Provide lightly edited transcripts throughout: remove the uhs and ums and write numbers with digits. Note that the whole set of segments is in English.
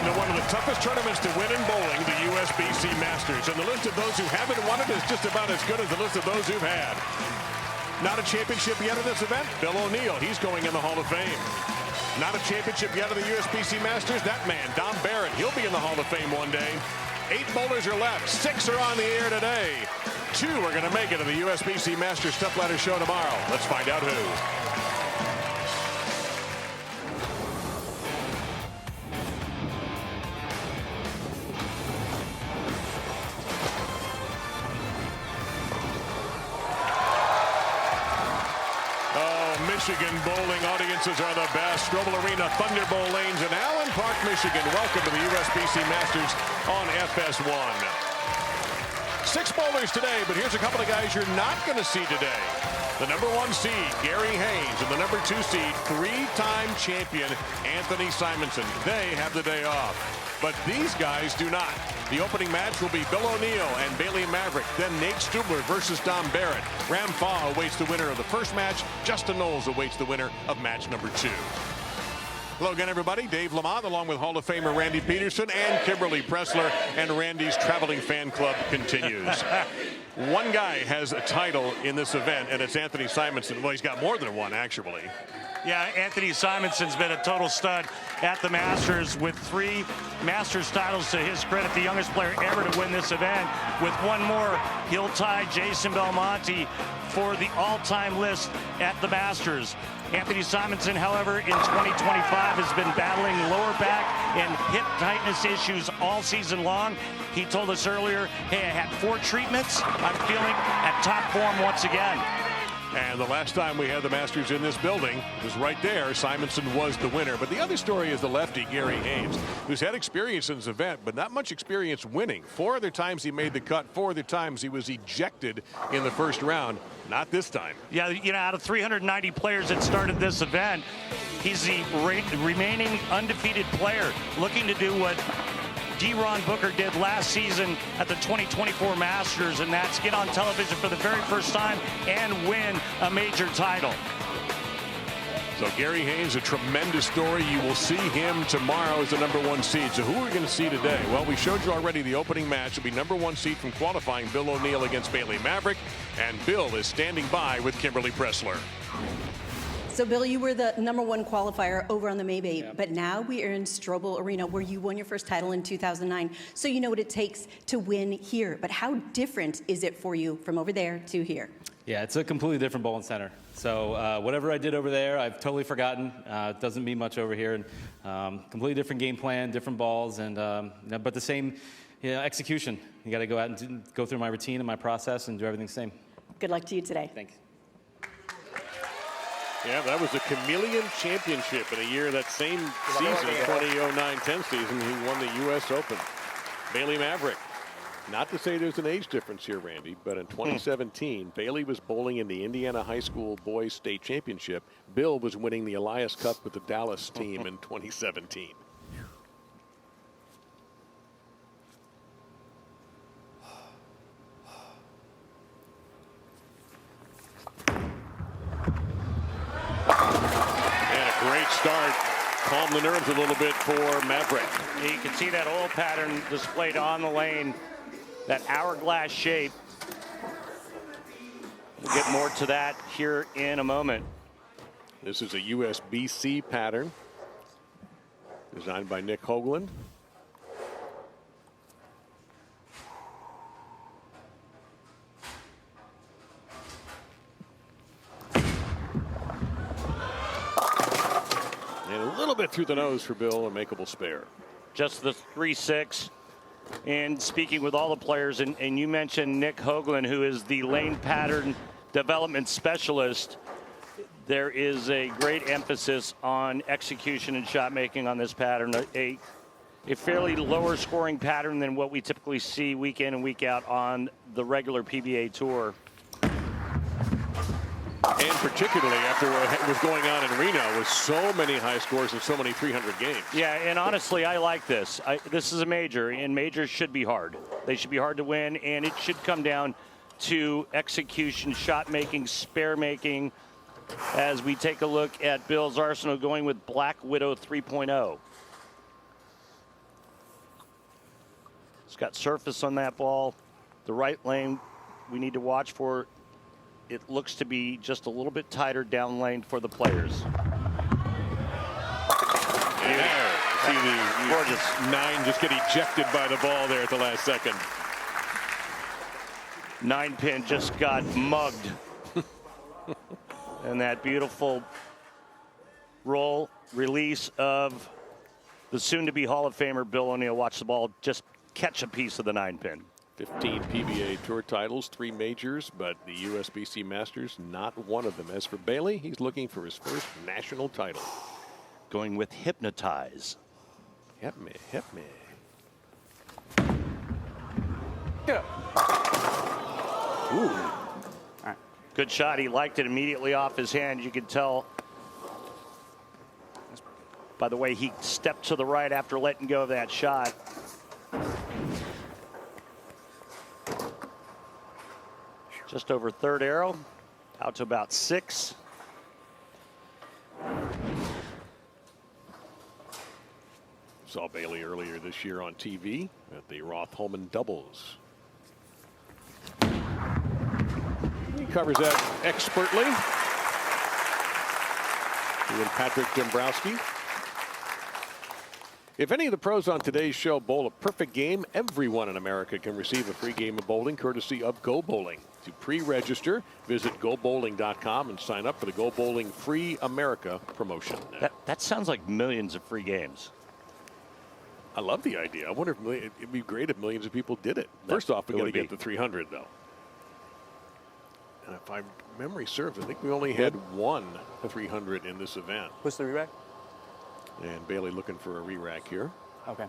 into one of the toughest tournaments to win in bowling, the USBC Masters. And the list of those who haven't won it is just about as good as the list of those who've had. Not a championship yet in this event. Bill O'Neill, he's going in the Hall of Fame. Not a championship yet of the USBC Masters. That man, Barrett, he'll be in the Hall of Fame one day. 8 bowlers are left. 6 are on the air today. 2 are going to make it to the USBC Masters Step Ladder Show tomorrow. Let's find out who. Michigan bowling audiences are the best. Stubler Arena, Thunderbowl Lanes in Allen Park, Michigan. Welcome to the USBC Masters on FS1. 6 bowlers today, but here's a couple of guys you're not going to see today. The #1 seed, Gary Haynes, and the #2 seed, 3-time champion, Anthony Simonson. They have the day off, but these guys do not. The opening match will be Bill O'Neill and Bailey Mavrick. Then Nate Stubler versus Barrett. Fach awaits the winner of the first match. Justin Knowles awaits the winner of match #2. Hello again, everybody. Dave Lamont, along with Hall of Famer Randy Peterson and Kimberly Pressler. And Randy's traveling fan club continues. One guy has a title in this event, and it's Anthony Simonson. Well, he's got more than one, actually. Yeah, Anthony Simonson's been a total stud at the Masters with 3 Masters titles to his credit. The youngest player ever to win this event. With one more, he'll tie Jason Belmonte for the all-time list at the Masters. Anthony Simonson, however, in 2025 has been battling lower back and hip tightness issues all season long. He told us earlier, hey, I had 4 treatments. I'm feeling at top form once again. And the last time we had the Masters in this building was right there. Simonson was the winner. But the other story is the lefty, Gary Haynes, who's had experience in this event, but not much experience winning. 4 other times he made the cut. 4 other times he was ejected in the first round. Not this time. Yeah, you know, out of 390 players that started this event, he's the remaining undefeated player looking to do what D-Ron Booker did last season at the 2024 Masters, and that's get on television for the very first time and win a major title. So Gary Haynes, a tremendous story. You will see him tomorrow as the #1 seed. So who are we going to see today? Well, we showed you already the opening match. It'll be #1 seed from qualifying, Bill O'Neill against Bailey Mavrick. And Bill is standing by with Kimberly Pressler. So, Bill, you were the #1 qualifier over on the Maybe, but now we are in Stubler Arena, where you won your first title in 2009. So you know what it takes to win here. But how different is it for you from over there to here? Yeah, it's a completely different bowling center. So whatever I did over there, I've totally forgotten. It doesn't mean much over here. And completely different game plan, different balls, and but the same execution. You got to go out and go through my routine and my process and do everything the same. Good luck to you today. Thanks. Yeah, that was the Chameleon Championship in a year, that same season, 2009-10 season, he won the U.S. Open. Bailey Mavrick. Not to say there's an age difference here, Randy, but in 2017, Bailey was bowling in the Indiana High School Boys State Championship. Bill was winning the Elias Cup with the Dallas team in 2017. Start, calm the nerves a little bit for Maverick. You can see that oil pattern displayed on the lane, that hourglass shape. We'll get more to that here in a moment. This is a USBC pattern designed by Nick Hoagland. And a little bit through the nose for Bill, a makeable spare. Just the 3-6. And speaking with all the players, and you mentioned Nick Hoagland, who is the lane pattern development specialist. There is a great emphasis on execution and shot making on this pattern. A fairly lower scoring pattern than what we typically see week in and week out on the regular PBA tour. And particularly after what was going on in Reno with so many high scores and so many 300 games. Yeah, and honestly, I like this. This is a major, and majors should be hard. They should be hard to win, and it should come down to execution, shot making, spare making, as we take a look at Bill's arsenal going with Black Widow 3.0. got surface on that ball. The right lane we need to watch for. It looks to be just a little bit tighter down lane for the players. Yeah. See the Gorgeous. 9 just get ejected by the ball there at the last second. 9-pin just got mugged. And that beautiful roll release of the soon-to-be Hall of Famer Bill O'Neill. Watch the ball just catch a piece of the 9-pin. 15 PBA Tour titles, 3 majors, but the USBC Masters, not one of them. As for Bailey, he's looking for his first national title. Going with Hypnotize. Hit me, hit me. Yeah. Ooh. Good shot. He liked it immediately off his hand. You could tell by the way he stepped to the right after letting go of that shot. Just over third arrow, out to about 6. Saw Bailey earlier this year on TV at the Roth-Holman doubles. He covers that expertly. He and Patrick Dombrowski. If any of the pros on today's show bowl a perfect game, everyone in America can receive a free game of bowling courtesy of Go Bowling. To pre-register, visit gobowling.com and sign up for the Go Bowling Free America promotion. That sounds like millions of free games. I love the idea. I wonder if it'd be great if millions of people did it. First off, we got to get to 300 though. And if my memory serves, I think we only had one 300 in this event. What's the re-rack? And Bailey looking for a re-rack here. Okay.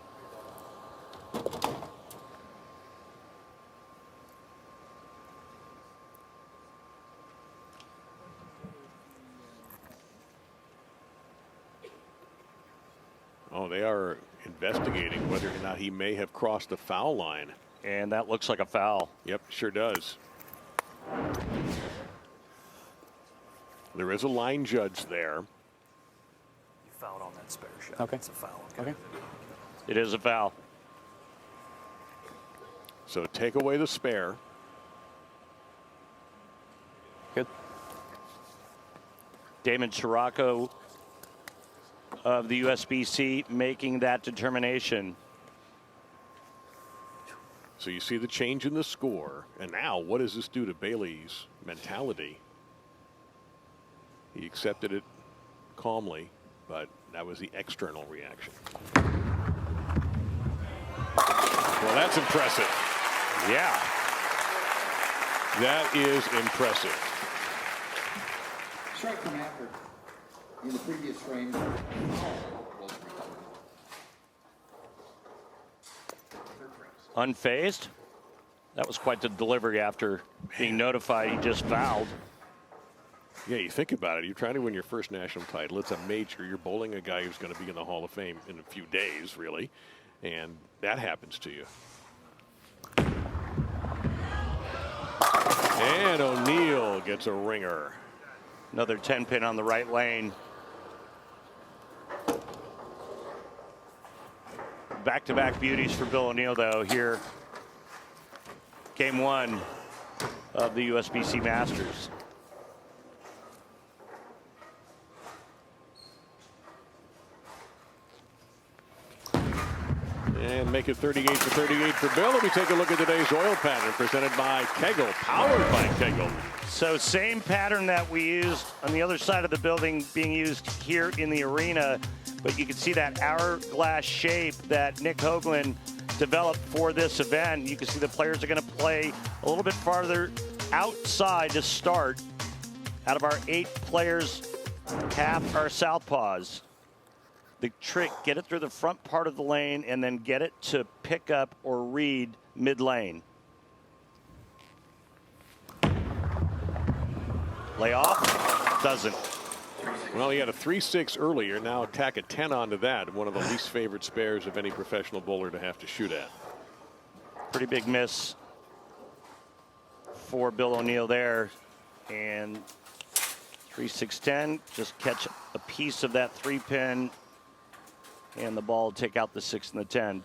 Oh, they are investigating whether or not he may have crossed the foul line. And that looks like a foul. Yep, sure does. There is a line judge there. You fouled on that spare shot. Okay. It's a foul. Okay. It is a foul. So take away the spare. Good. Damon Chiraco of the USBC making that determination. So you see the change in the score. And now what does this do to Bailey's mentality? He accepted it calmly, but that was the external reaction. Well, that's impressive. Yeah. That is impressive. Strike from Maverick in the previous frame. Unfazed. That was quite the delivery after being notified he just fouled. Yeah, you think about it. You're trying to win your first national title. It's a major. You're bowling a guy who's going to be in the Hall of Fame in a few days, really. And that happens to you. And O'Neill gets a ringer. Another 10-pin on the right lane. Back-to-back beauties for Bill O'Neill, though, here. Game 1 of the USBC Masters. And make it 38 to 38 for Bill. Let me take a look at today's oil pattern presented by Kegel, powered by Kegel. So same pattern that we used on the other side of the building being used here in the arena, but you can see that hourglass shape that Nick Hoagland developed for this event. You can see the players are going to play a little bit farther outside to start. Out of our 8 players, half are southpaws. The trick, get it through the front part of the lane and then get it to pick up or read mid lane. Lay off, doesn't. Well, he had a 3-6 earlier. Now attack a 10 onto that. One of the least favorite spares of any professional bowler to have to shoot at. Pretty big miss for Bill O'Neill there. And 3-6-10, just catch a piece of that 3-pin. And the ball will take out the 6 and the 10.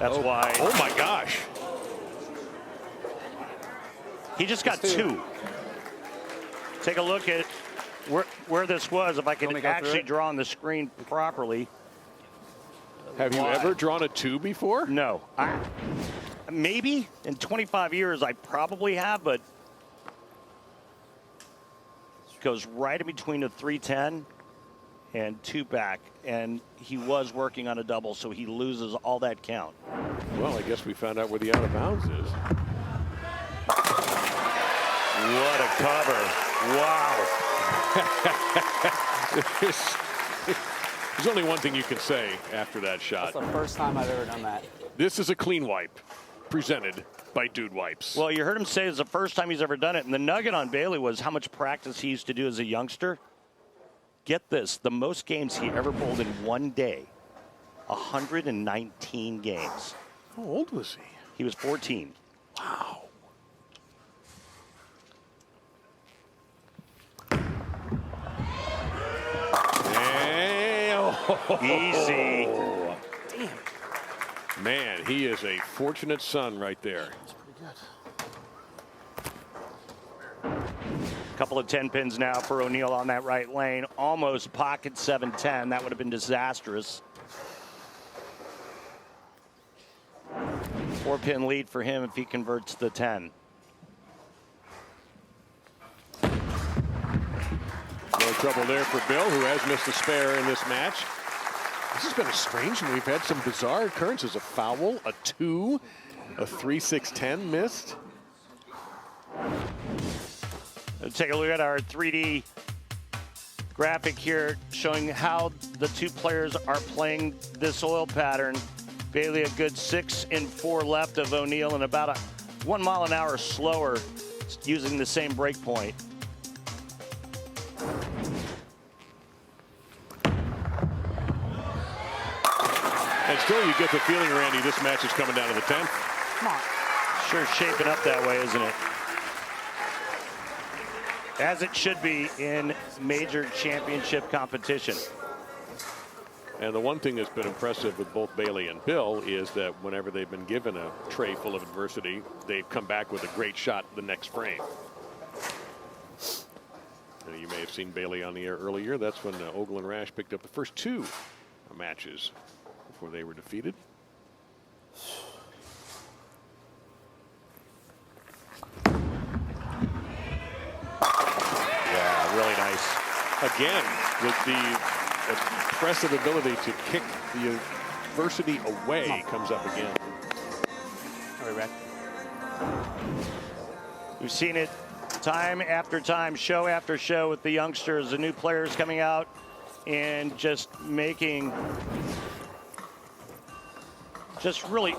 That's why. Oh my gosh. He just got 2. Take a look at where this was, if I can actually draw on the screen properly. Have you ever drawn a 2 before? No. Maybe in 25 years I probably have, but it goes right in between the 310 and 2 back, and he was working on a double, so he loses all that count. Well, I guess we found out where the out of bounds is. What a cover. Wow. There's only one thing you can say after that shot. That's the first time I've ever done that. This is a clean wipe presented by Dude Wipes. Well, you heard him say it's the first time he's ever done it, and the nugget on Bailey was how much practice he used to do as a youngster. Get this, the most games he ever bowled in one day, 119 games. How old was he? He was 14. Wow. Easy. Damn. Man, he is a fortunate son right there. That's pretty good. Couple of 10 pins now for O'Neill on that right lane. Almost pocket 710. That would have been disastrous. 4-pin lead for him if he converts the 10. No trouble there for Bill, who has missed a spare in this match. This has been a strange one. We've had some bizarre occurrences. A foul, a 2, a 3-6-10 missed. Let's take a look at our 3D graphic here showing how the 2 players are playing this oil pattern. Bailey a good 6 and 4 left of O'Neill and about a 1 mile an hour slower using the same break point. And still you get the feeling, Randy, this match is coming down to the 10th. Come on. Sure shaping up that way, isn't it? As it should be in major championship competition. And the one thing that's been impressive with both Bailey and Bill is that whenever they've been given a tray full of adversity, they've come back with a great shot the next frame. And you may have seen Bailey on the air earlier. That's when Ogle and Rash picked up the first 2 matches before they were defeated. Yeah, really nice. Again, with the impressive ability to kick the adversity away, comes up again. Are we ready? We've seen it time after time, show after show with the youngsters, the new players coming out and just really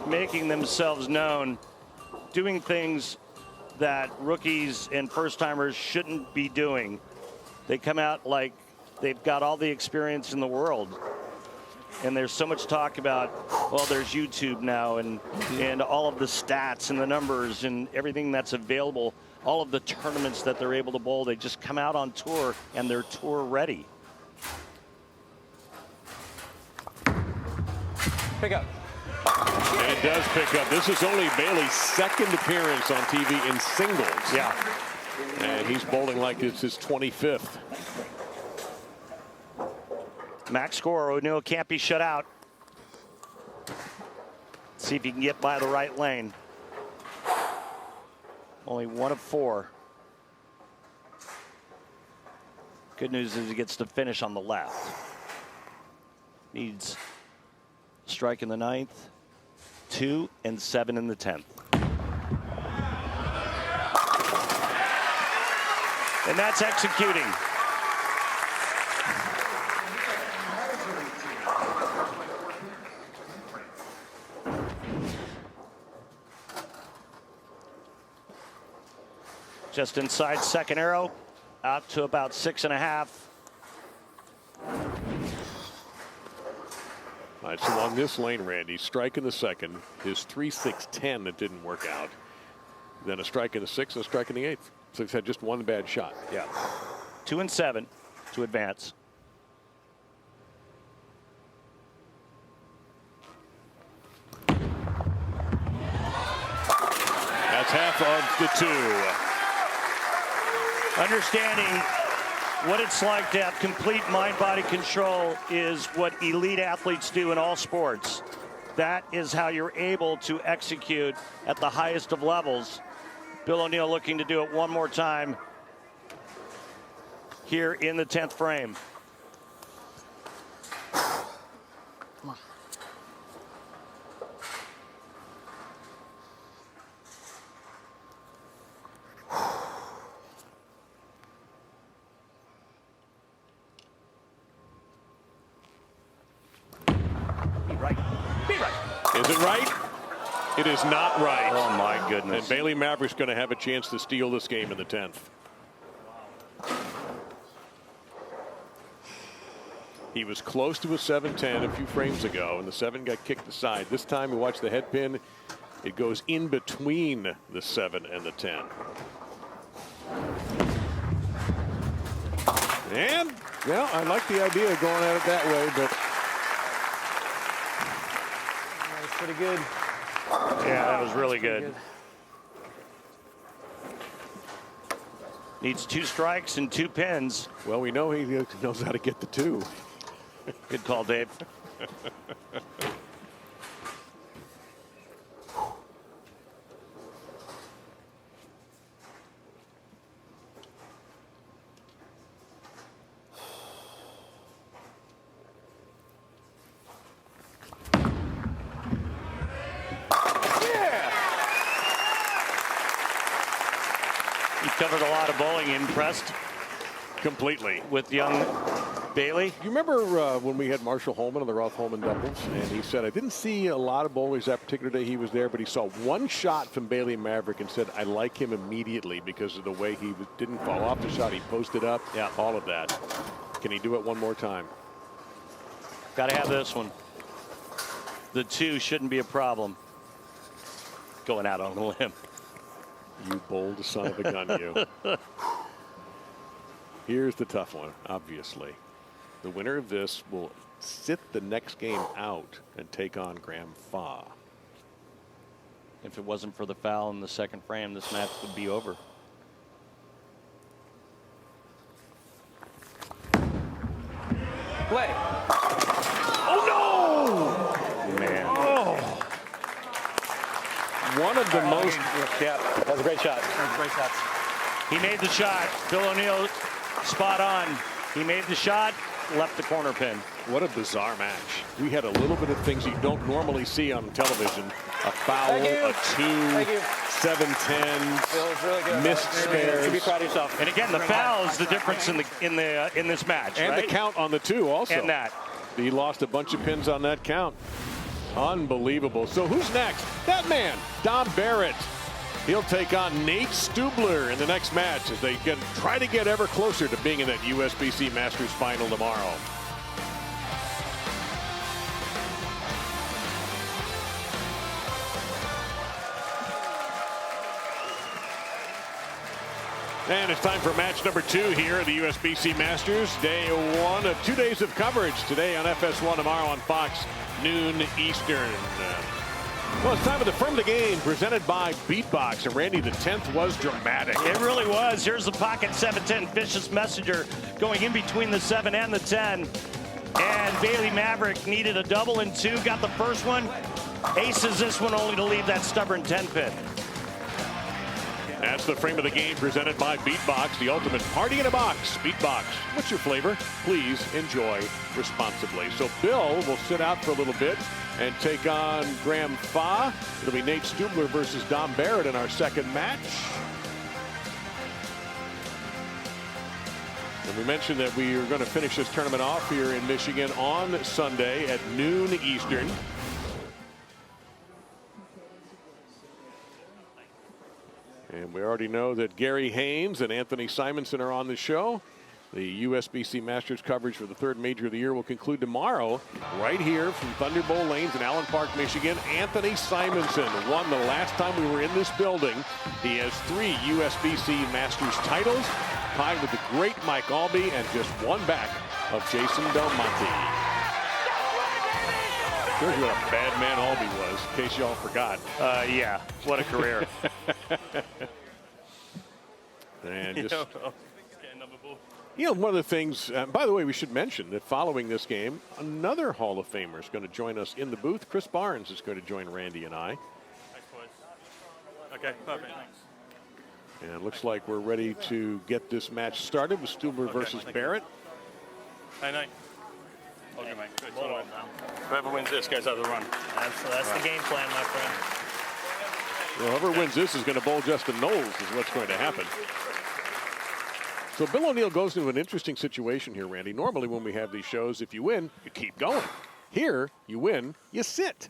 making themselves known, doing things that rookies and first-timers shouldn't be doing. They come out like they've got all the experience in the world. And there's so much talk about, well, there's YouTube now and all of the stats and the numbers and everything that's available, all of the tournaments that they're able to bowl. They just come out on tour and they're tour ready. Pick up. And it does pick up. This is only Bailey's 2nd appearance on TV in singles. Yeah. And he's bowling like it's his 25th. Max score, O'Neill can't be shut out. See if he can get by the right lane. Only 1 of 4. Good news is he gets to finish on the left. Needs strike in the 9th, 2 and 7 in the 10th. And that's executing. Just inside 2nd arrow, out to about 6.5. All right, so along this lane, Randy, strike in the 2nd, his 3-6-10 that didn't work out. Then a strike in the 6th and a strike in the 8th. So he's had just 1 bad shot. Yeah. 2 and 7 to advance. That's half of the 2. Understanding what it's like to have complete mind-body control is what elite athletes do in all sports. That is how you're able to execute at the highest of levels. Bill O'Neill looking to do it one more time here in the 10th frame. Come on. Be right. Be right. Is it right? It is not right. Oh, my goodness. And Bailey Mavrick's going to have a chance to steal this game in the 10th. He was close to a 7-10 a few frames ago, and the 7 got kicked aside. This time, we watch the head pin. It goes in between the 7 and the 10. And, well, I like the idea of going at it that way, but That was pretty good. Yeah, that was really good. Needs 2 strikes and 2 pins. well, we know he knows how to get the 2. Good call, Dave. He covered a lot of bowling, impressed Completely. with young Bailey. You remember when we had Marshall Holman on the Roth Holman doubles, and he said, I didn't see a lot of bowlers that particular day he was there, but he saw one shot from Bailey Mavrick and said, I like him immediately because of the way he didn't fall off the shot. He posted up, Yeah. all of that. Can he do it one more time? Got to have this one. The 2 shouldn't be a problem. Going out on a limb. You bold son of a gun, you. Here's the tough one, obviously. The winner of this will sit the next game out and take on Graham Fach. If it wasn't for the foul in the 2nd frame, this match would be over. Play. Oh, no! Man. One of the most... Yeah, that was a great shot. That was great shots. He made the shot. Bill O'Neill spot on. He made the shot, left the corner pin. What a bizarre match. We had a little bit of things you don't normally see on television. A foul, a 2, 7-10, Really good. missed spares. You be proud of yourself. And again, the foul is the difference in this match, And right? the count on the 2 also. And that. He lost a bunch of pins on that count. Unbelievable. So who's next? That man, Dom Barrett. He'll take on Nate Stubler in the next match as they try to get ever closer to being in that USBC Masters final tomorrow. And it's time for match number 2 here at the USBC Masters. Day 1 of 2 days of coverage. Today on FS1, tomorrow on Fox, noon Eastern. Well, it's time for the Firm of the Game, presented by Beatbox. And Randy, the 10th was dramatic. It really was. Here's the pocket 7-10 vicious messenger going in between the 7 and the 10. And Bailey Mavrick needed a double and 2. Got the first one. Aces this one only to leave that stubborn 10 pin. That's the Frame of the Game presented by Beatbox, the ultimate party in a box. Beatbox, what's your flavor? Please enjoy responsibly. So Bill will sit out for a little bit and take on Graham Fach. It'll be Nate Stubler versus Dom Barrett in our second match. And we mentioned that we are going to finish this tournament off here in Michigan on Sunday at noon Eastern. And we already know that Gary Haynes and Anthony Simonson are on the show. The USBC Masters coverage for the 3rd major of the year will conclude tomorrow right here from Thunderbowl Lanes in Allen Park, Michigan. Anthony Simonson won the last time we were in this building. He has 3 USBC Masters titles, tied with the great Mike Albee and just one back of Jason Belmonte. Shows you what a bad man Albee was, in case y'all forgot. Yeah, what a career. And just, one of the things, by the way, we should mention that following this game, another Hall of Famer is going to join us in the booth. Chris Barnes is going to join Randy and I. Okay, perfect. Thanks. And it looks like we're ready to get this match started with Stubler versus Barrett. Hey, Nate. Okay, mate. Good. Whoever wins this goes out the run. That's the game plan, my friend. Well, whoever wins this is going to bowl Justin Knowles is what's going to happen. So Bill O'Neill goes into an interesting situation here, Randy. Normally when we have these shows, if you win, you keep going. Here, you win, you sit.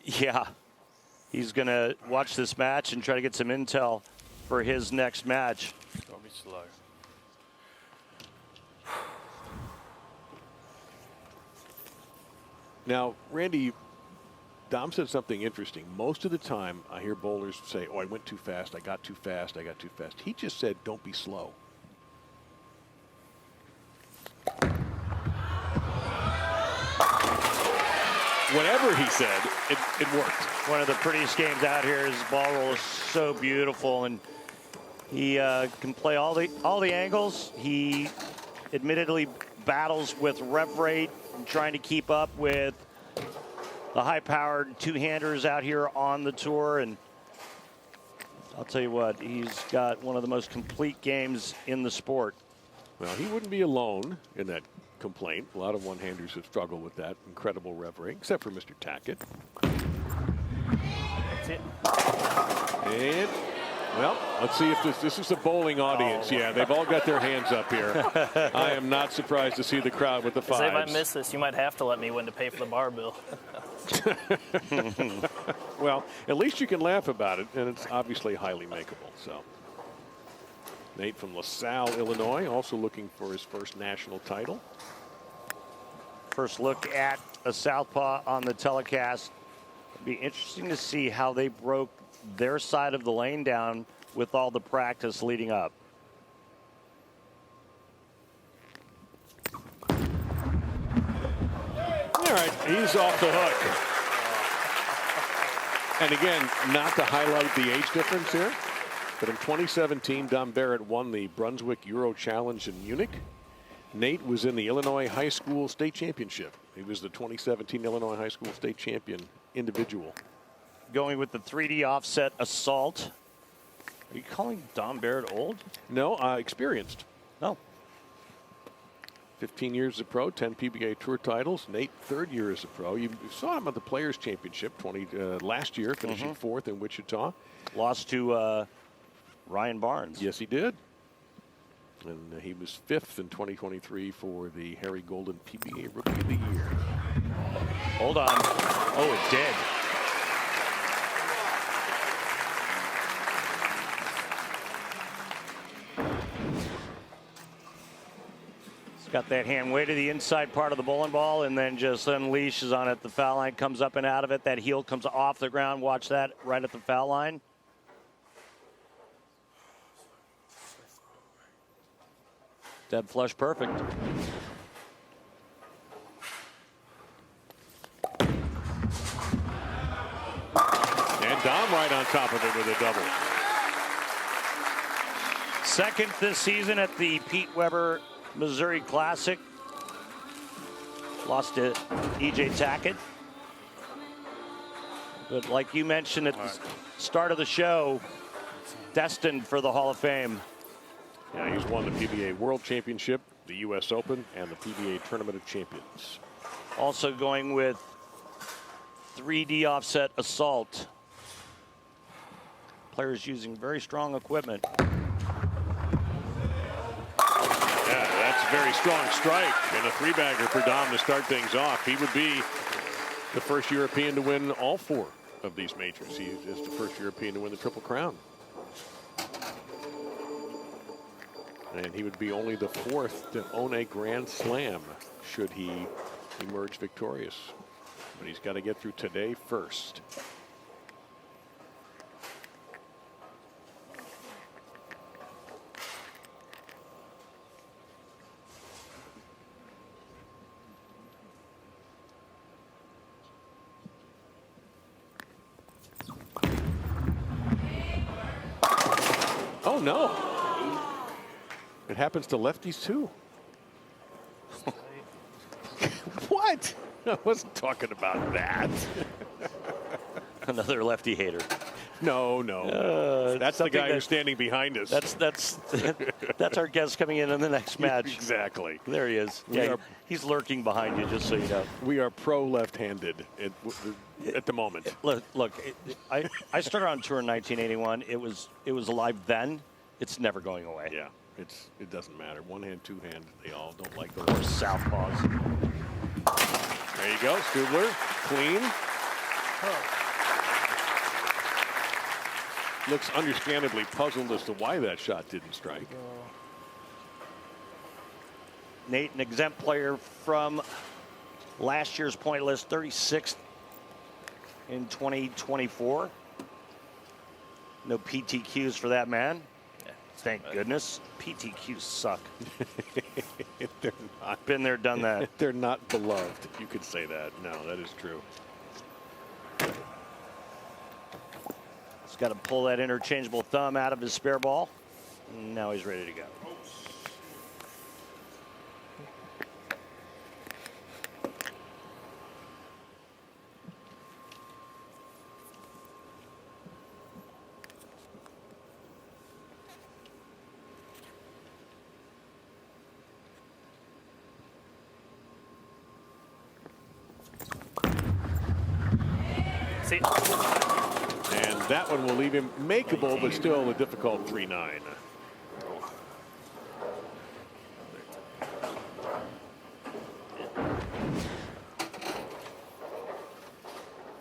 Yeah. He's going to watch this match and try to get some intel for his next match. Don't be slow. Now, Randy, Dom said something interesting. Most of the time, I hear bowlers say, oh, I went too fast, I got too fast, I got too fast. He just said, don't be slow. Whatever he said, it worked. One of the prettiest games out here. His ball roll is so beautiful, and he can play all the angles. He admittedly battles with rev rate and trying to keep up with the high-powered two-handers out here on the tour. And I'll tell you what, he's got one of the most complete games in the sport. Well, he wouldn't be alone in that complaint. A lot of one-handers have struggled with that incredible rev rate, except for Mr. Tackett. That's it. And, well, let's see if this is a bowling audience. Yeah, they've all got their hands up here. I am not surprised to see the crowd with the fives. If I miss this, you might have to let me win to pay for the bar bill. Well, at least you can laugh about it, and it's obviously highly makeable. So, Nate from LaSalle, Illinois, also looking for his first national title. First look at a southpaw on the telecast. It'll be interesting to see how they broke their side of the lane down with all the practice leading up. All right, he's off the hook. And again, not to highlight the age difference here, but in 2017, Dom Barrett won the Brunswick Euro Challenge in Munich. Nate was in the Illinois High School State Championship. He was the 2017 Illinois High School State Champion individual. Going with the 3D offset assault. Are you calling Dom Barrett old? No, experienced. No. 15 years as a pro, 10 PBA Tour titles. Nate, third year as a pro. You saw him at the Players Championship last year, finishing fourth in Wichita. Lost to Ryan Barnes. Yes, he did. And he was fifth in 2023 for the Harry Golden PBA Rookie of the Year. Hold on. Oh, it did. He's got that hand way to the inside part of the bowling ball and then just unleashes on it. The foul line comes up and out of it. That heel comes off the ground. Watch that right at the foul line. Dead flush perfect. And Dom right on top of it with a double. Second this season at the Pete Weber Missouri Classic. Lost to E.J. Tackett. But like you mentioned at the start of the show, destined for the Hall of Fame. Yeah, he's won the PBA World Championship, the U.S. Open, and the PBA Tournament of Champions. Also going with 3D offset assault. Players using very strong equipment. Yeah, that's a very strong strike and a three-bagger for Dom to start things off. He would be the first European to win all four of these majors. He is the first European to win the Triple Crown. And he would be only the fourth to own a Grand Slam should he emerge victorious. But he's got to get through today first. Oh, no. It happens to lefties, too. What? I wasn't talking about that. Another lefty hater. No. That's the guy who's standing behind us. That's our guest coming in the next match. Exactly. There he is. Yeah, he's lurking behind you, just so you know. We are pro left-handed at the moment. Look, I started on tour in 1981. It was alive then. It's never going away. Yeah, it doesn't matter. One hand, two hand. They all don't like the Or southpaws. There you go, Stubler. Clean. Looks understandably puzzled as to why that shot didn't strike. Nate, an exempt player from last year's point list, 36th in 2024. No PTQs for that man. Thank goodness. PTQs suck. They're not. Been there, done that. They're not beloved. You could say that. No, that is true. He's got to pull that interchangeable thumb out of his spare ball. Now he's ready to go. See? And that one will leave him makeable, but still a difficult 3-9.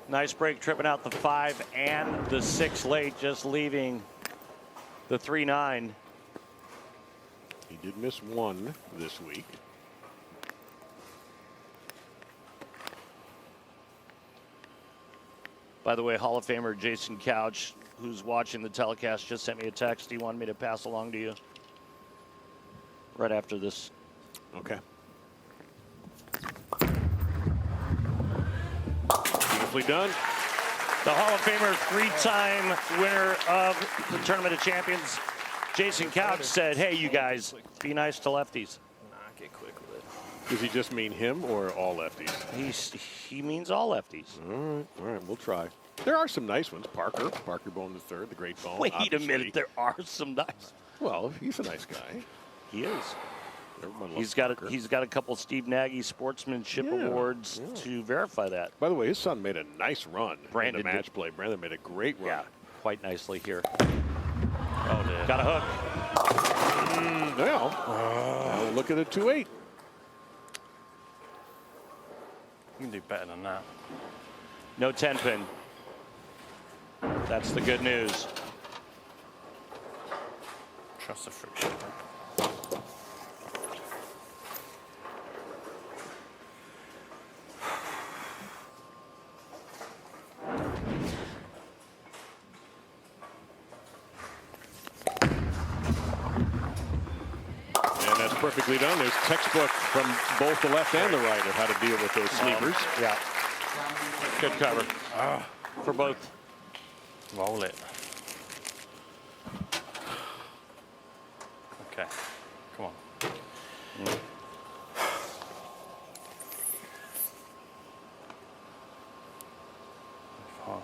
Nice break, tripping out the 5 and the 6 late, just leaving the 3-9. He did miss one this week. By the way, Hall of Famer Jason Couch, who's watching the telecast, just sent me a text. He wanted me to pass along to you right after this. Okay. Beautifully done. The Hall of Famer, 3-time winner of the Tournament of Champions, Jason Couch said, hey, you guys, be nice to lefties. Nah, get quick with it. Does he just mean him or all lefties? He means all lefties. All right, we'll try. There are some nice ones. Parker Bone the third, the great bone. Wait obviously. a minute, there are some nice. Well, he's a nice guy. He is. Everyone loves He's got Parker. he's got a couple Steve Nagy sportsmanship awards to verify that. By the way, his son made a nice run Brandon in the match play. Brandon made a great run. Yeah, quite nicely here. Oh, dude. Got a hook. Now look at a 2-8. You can do better than that. No 10 pin. That's the good news. Trust the friction. And that's perfectly done. There's textbook from both the left and the right of how to deal with those sleepers. Yeah. Good cover for both. Roll it. Okay. Come on. Oh.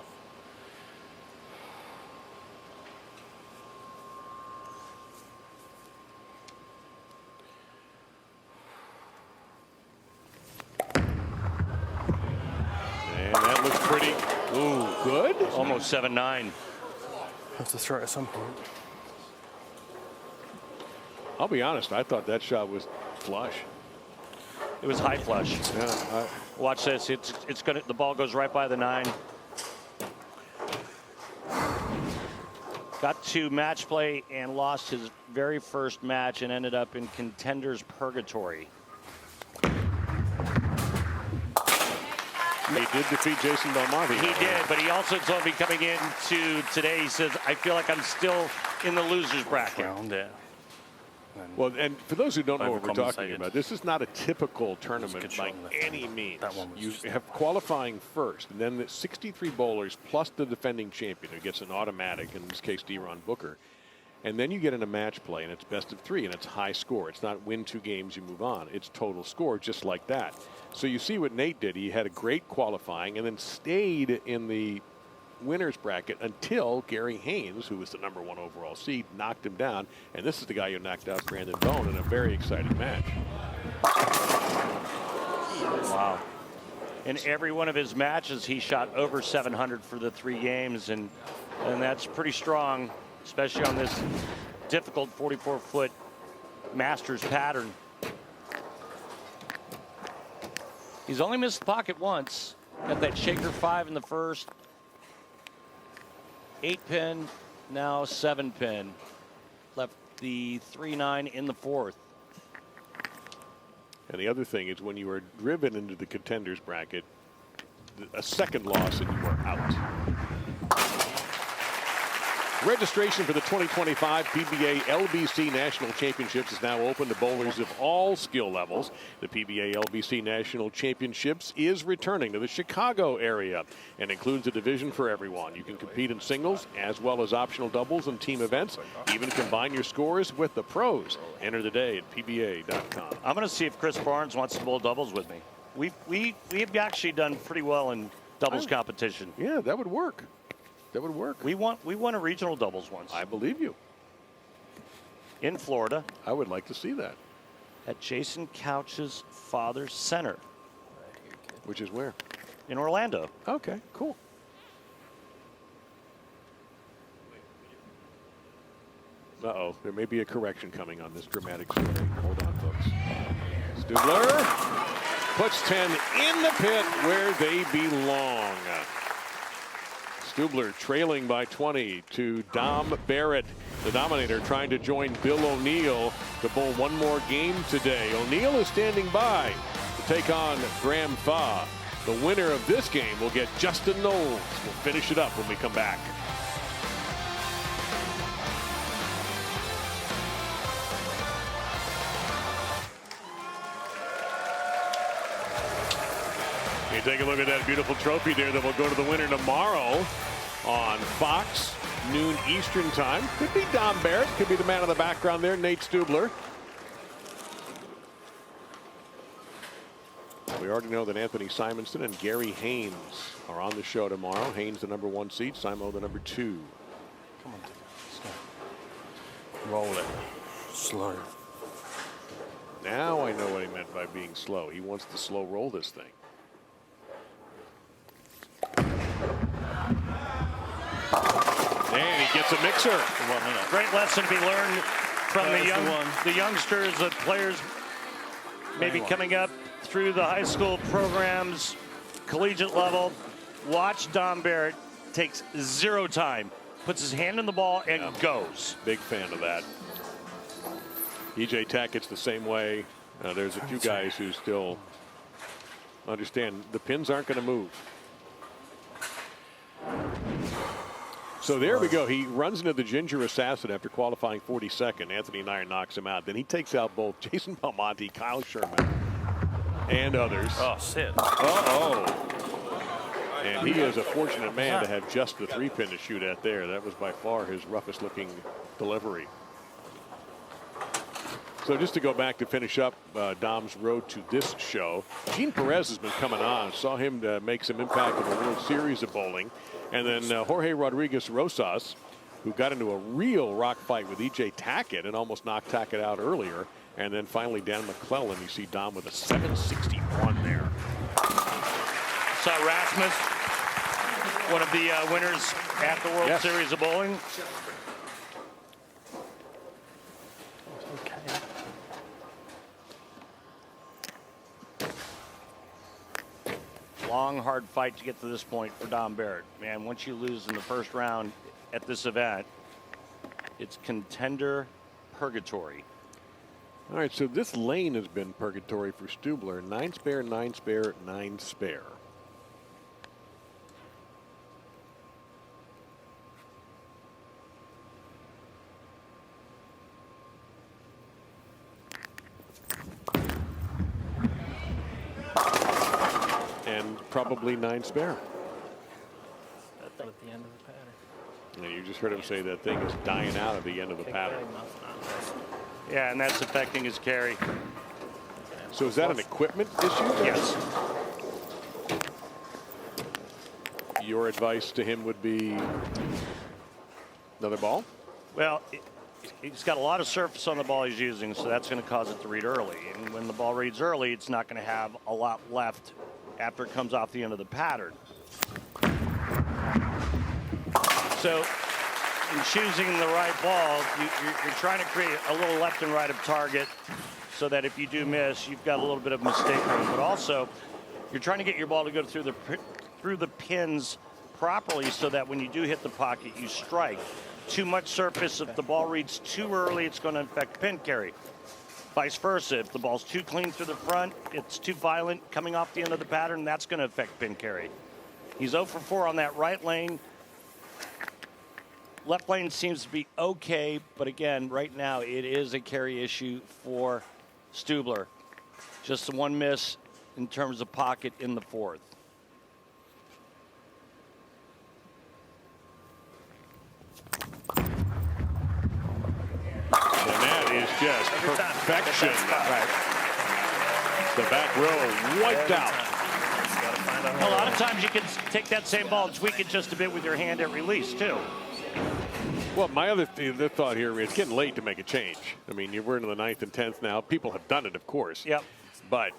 And that looks pretty. Ooh, good. Almost 7-9. Have to throw it at some point. I'll be honest, I thought that shot was flush. It was high flush. Yeah, Watch this. It's gonna. The ball goes right by the 9. Got to match play and lost his very first match and ended up in Contenders purgatory. he did defeat Jason Belmonte. He did, but he also told me coming into today, he says, I feel like I'm still in the loser's bracket. Round it. Well, and for those who don't know what we're talking Overcompensated. about, this is not a typical tournament good by shot on the any front. means. That one was You just- have qualifying first, and then the 63 bowlers plus the defending champion who gets an automatic, in this case, D-Ron Booker. And then you get in a match play, and it's best of 3, and it's high score. It's not win 2 games, you move on. It's total score, just like that. So you see what Nate did. He had a great qualifying and then stayed in the winner's bracket until Gary Haynes, who was the #1 overall seed, knocked him down. And this is the guy who knocked out Brandon Bone in a very exciting match. Wow. In every one of his matches, he shot over 700 for the 3 games, and that's pretty strong, especially on this difficult 44-foot Masters pattern. He's only missed the pocket once. Got that shaker 5 in the first. 8-pin, now 7-pin. Left the 3-9 in the 4th. And the other thing is when you are driven into the contenders bracket, a second loss and you are out. Registration for the 2025 PBA LBC National Championships is now open to bowlers of all skill levels. The PBA LBC National Championships is returning to the Chicago area and includes a division for everyone. You can compete in singles as well as optional doubles and team events. Even combine your scores with the pros. Enter today at PBA.com. I'm going to see if Chris Barnes wants to bowl doubles with me. We've actually done pretty well in doubles competition. Yeah, that would work. That would work. We won a regional doubles once. I believe you. In Florida. I would like to see that. At Jason Couch's father's center. Which is where? In Orlando. Okay, cool. Uh-oh, there may be a correction coming on this dramatic story. Hold on, folks. Stubler puts 10 in the pit where they belong. Stubler trailing by 20 to Dom Barrett, the Dominator, trying to join Bill O'Neill to bowl one more game today. O'Neill is standing by to take on Graham Fach. The winner of this game will get Justin Knowles. We'll finish it up when we come back. You take a look at that beautiful trophy there that will go to the winner tomorrow on Fox, noon Eastern time. Could be Dom Barrett, could be the man in the background there, Nate Stubler. We already know that Anthony Simonson and Gary Haynes are on the show tomorrow. Haynes the #1 seed, Simo the #2. Come on, roll it. Slow. Now I know what he meant by being slow. He wants to slow roll this thing. And he gets a mixer. Great lesson to be learned from the youngsters, the players maybe coming up through the high school programs, collegiate level. Watch Dom Barrett, takes 0 time, puts his hand in the ball and goes. Big fan of that. EJ Tackett's the same way. There's a few guys who still understand the pins aren't going to move. So there we go. He runs into the Ginger Assassin after qualifying 42nd. Anthony Nyer knocks him out. Then he takes out both Jason Belmonte, Kyle Sherman, and others. Oh, shit. Uh-oh. And he is a fortunate man to have just the 3-pin to shoot at there. That was by far his roughest looking delivery. So just to go back to finish up Dom's road to this show, Gene Perez has been coming on. Saw him make some impact in the World Series of bowling. And then Jorge Rodriguez Rosas, who got into a real rock fight with EJ Tackett and almost knocked Tackett out earlier. And then finally Dan McClellan, you see Dom with a 761 there. Saw Rasmus, one of the winners at the World Series of bowling. Long, hard fight to get to this point for Dom Barrett. Man, once you lose in the first round at this event, it's contender purgatory. All right, so this lane has been purgatory for Stubler. 9 spare, 9 spare, 9 spare. And probably 9 spare. At the end of the pattern. And you just heard him say that thing is dying out at the end of the pattern. Yeah, and that's affecting his carry. So is that an equipment issue? Yes. Your advice to him would be another ball? Well, he's got a lot of surface on the ball he's using, so that's going to cause it to read early. And when the ball reads early, it's not going to have a lot left after it comes off the end of the pattern. So in choosing the right ball, you're trying to create a little left and right of target so that if you do miss, you've got a little bit of mistake room. But also, you're trying to get your ball to go through the pins properly so that when you do hit the pocket, you strike. Too much surface, if the ball reads too early, it's going to affect pin carry. Vice versa, if the ball's too clean through the front, it's too violent coming off the end of the pattern, that's going to affect pin carry. He's 0 for 4 on that right lane. Left lane seems to be okay, but again, right now it is a carry issue for Stubler. Just the one miss in terms of pocket in the fourth. And that is just perfection. Right. The back row wiped out. A lot of times you can take that same ball and tweak it just a bit with your hand at release, too. Well, my other thought here, it's getting late to make a change. I mean, we're into the 9th and 10th now. People have done it, of course. Yep. But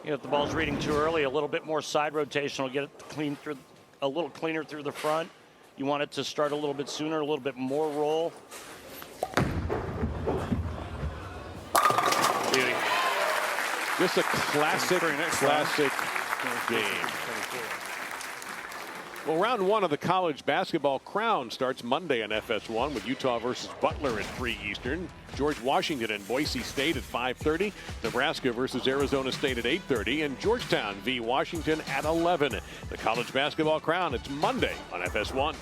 if the ball's reading too early, a little bit more side rotation will get it clean through, a little cleaner through the front. You want it to start a little bit sooner, a little bit more roll. Beauty. Just a classic game. Well, round one of the college basketball crown starts Monday on FS1 with Utah versus Butler at 3 Eastern. George Washington and Boise State at 5:30. Nebraska versus Arizona State at 8:30. And Georgetown v. Washington at 11. The college basketball crown, it's Monday on FS1.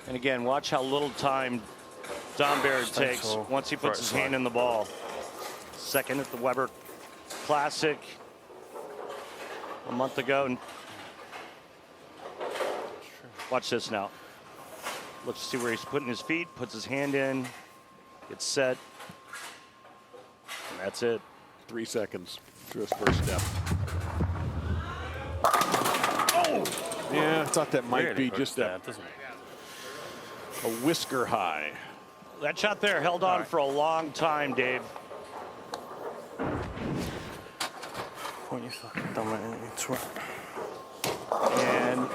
And again, watch how little time Barrett takes once he puts his hand in the ball. Second at the Weber Classic a month ago. Watch this now. Let's see where he's putting his feet, puts his hand in, gets set, and that's it. 3 seconds to his first step. Oh! Yeah, I thought that might be just a whisker high. That shot there held on for a long time, Dave. And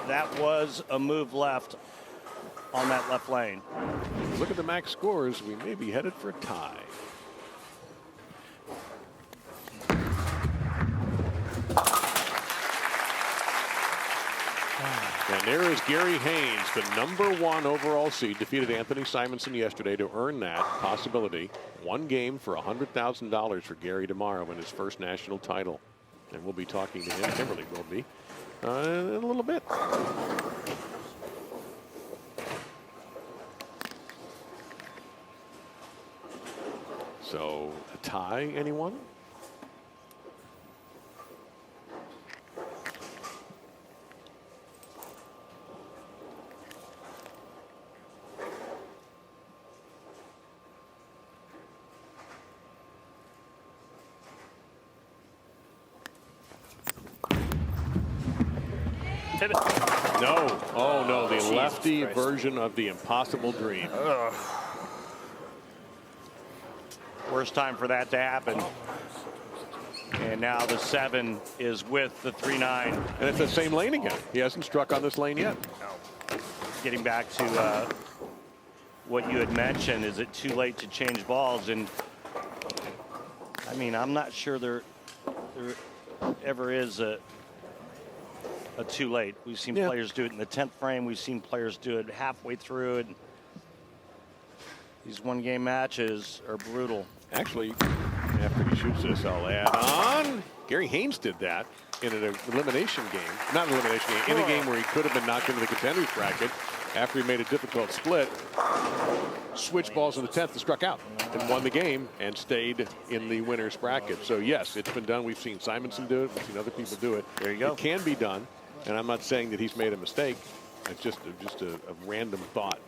that was a move left on that left lane. Look at the max scores. We may be headed for a tie. And there is Gary Haynes, the #1 overall seed, defeated Anthony Simonson yesterday to earn that possibility. One game for $100,000 for Gary tomorrow in his first national title. And we'll be talking to him, Kimberly will be, in a little bit. So, a tie, anyone? No. Oh, no. The lefty version of the impossible dream. Worst time for that to happen. And now the 7 is with the 3-9. And it's the same lane again. He hasn't struck on this lane yet. Getting back to what you had mentioned, is it too late to change balls? And I mean, I'm not sure there ever is a too late. We've seen players do it in the 10th frame. We've seen players do it halfway through it. These one-game matches are brutal. Actually, after he shoots this. I'll add on. Gary Haynes did that in an elimination game. Not an elimination game, in a game where he could have been knocked into the Contenders bracket after he made a difficult split. Switched balls in the 10th and struck out and won the game and stayed in the winner's bracket. So yes, it's been done. We've seen Simonson do it. We've seen other people do it. There you go. It can be done. And I'm not saying that he's made a mistake. It's just a random thought.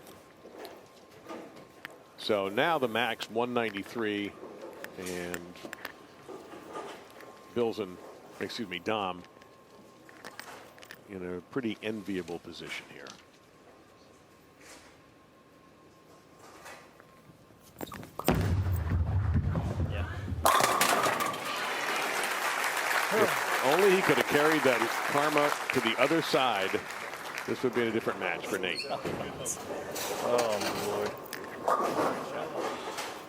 So now the max 193, and Dom in a pretty enviable position here. If only he could have carried that karma to the other side, this would be a different match for Nate. Oh, my Lord.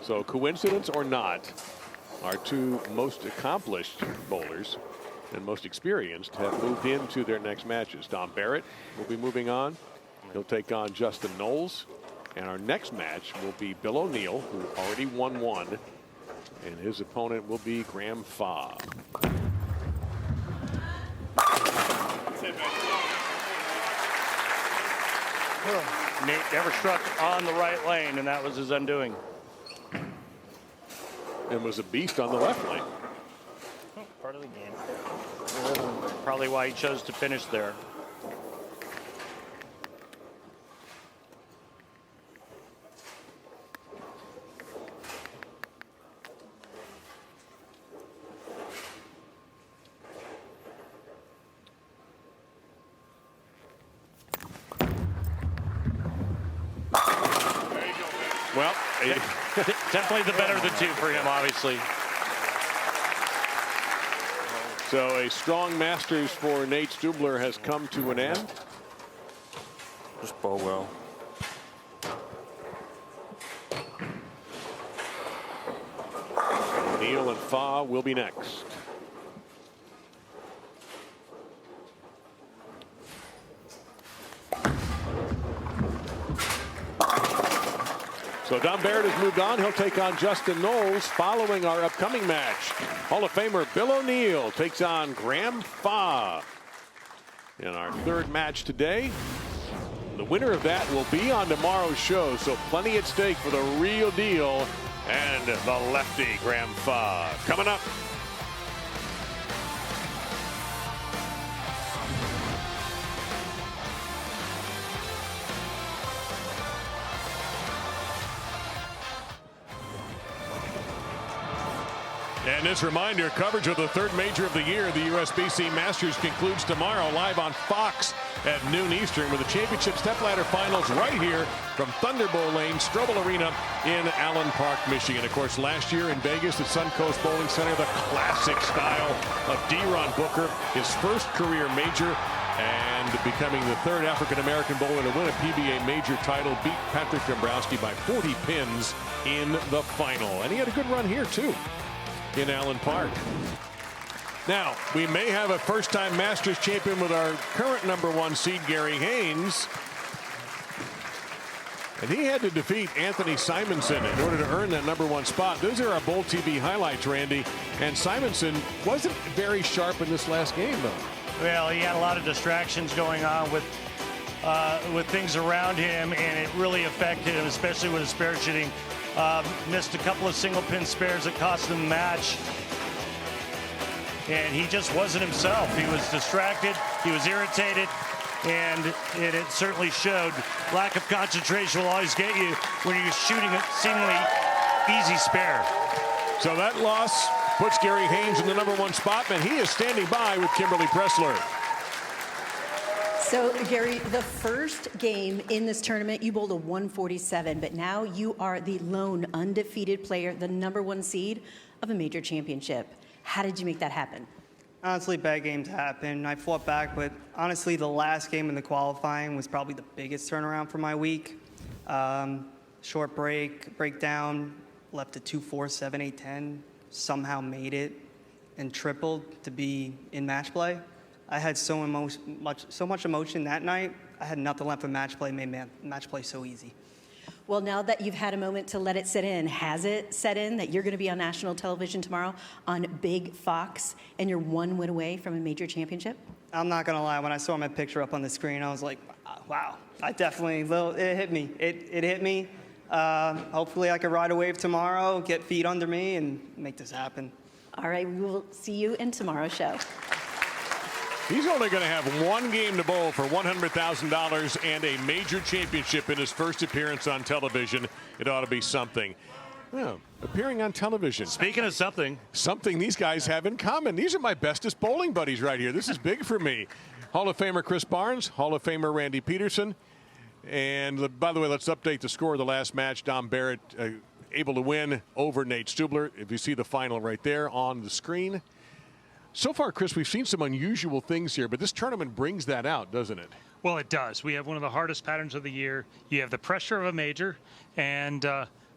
So coincidence or not, our two most accomplished bowlers and most experienced have moved into their next matches. Don Barrett will be moving on. He'll take on Justin Knowles. And our next match will be Bill O'Neill, who already won one. And his opponent will be Graham Fach. Nate never struck on the right lane, and that was his undoing. And was a beast on the left lane. Part of the game. Probably why he chose to finish there. Well, definitely the better of the two for him, obviously. So a strong Masters for Nate Stubler has come to an end. Just bowl well. O'Neill and Fach will be next. So Don Barrett has moved on. He'll take on Justin Knowles following our upcoming match. Hall of Famer Bill O'Neill takes on Graham Fach in our third match today. The winner of that will be on tomorrow's show, so plenty at stake for the real deal and the lefty Graham Fach. Coming up. And this reminder, coverage of the third major of the year, the USBC Masters, concludes tomorrow live on Fox at noon Eastern with the championship stepladder finals right here from Thunderbowl Lanes, Stubler Arena in Allen Park, Michigan. Of course, last year in Vegas at Suncoast Bowling Center, the classic style of D-Ron Booker, his first career major and becoming the third African-American bowler to win a PBA major title, beat Patrick Dombrowski by 40 pins in the final. And he had a good run here, too, in Allen Park. Now, we may have a first-time Masters champion with our current #1 seed, Gary Haynes. And he had to defeat Anthony Simonson in order to earn that #1 spot. Those are our Bowl TV highlights, Randy. And Simonson wasn't very sharp in this last game, though. Well, he had a lot of distractions going on with things around him, and it really affected him, especially with his spare shooting. Missed a couple of single pin spares that cost him the match. And he just wasn't himself. He was distracted, he was irritated, and it certainly showed. Lack of concentration will always get you when you're shooting a seemingly easy spare. So that loss puts Gary Haynes in the #1 spot, and he is standing by with Kimberly Pressler. So, Gary, the first game in this tournament, you bowled a 147, but now you are the lone undefeated player, the #1 seed of a major championship. How did you make that happen? Honestly, bad games happen. I fought back, but honestly, the last game in the qualifying was probably the biggest turnaround for my week. Short breakdown, left a 2-4, 7-8, 10, somehow made it and tripled to be in match play. I had so much emotion that night. I had nothing left for match play, made match play so easy. Well, now that you've had a moment to let it set in, has it set in that you're going to be on national television tomorrow on Big Fox and you're one win away from a major championship? I'm not gonna lie, when I saw my picture up on the screen, I was like, wow, it hit me. It hit me. Hopefully I can ride a wave tomorrow, get feet under me, and make this happen. All right, we will see you in tomorrow's show. He's only going to have one game to bowl for $100,000 and a major championship in his first appearance on television. It ought to be something. Well, appearing on television. Speaking of something. Something these guys have in common. These are my bestest bowling buddies right here. This is big for me. Hall of Famer Chris Barnes, Hall of Famer Randy Peterson. And by the way, let's update the score of the last match. Dom Barrett able to win over Nate Stubler. If you see the final right there on the screen. So far, Chris, we've seen some unusual things here, but this tournament brings that out, doesn't it? Well, it does. We have one of the hardest patterns of the year. You have the pressure of a major, and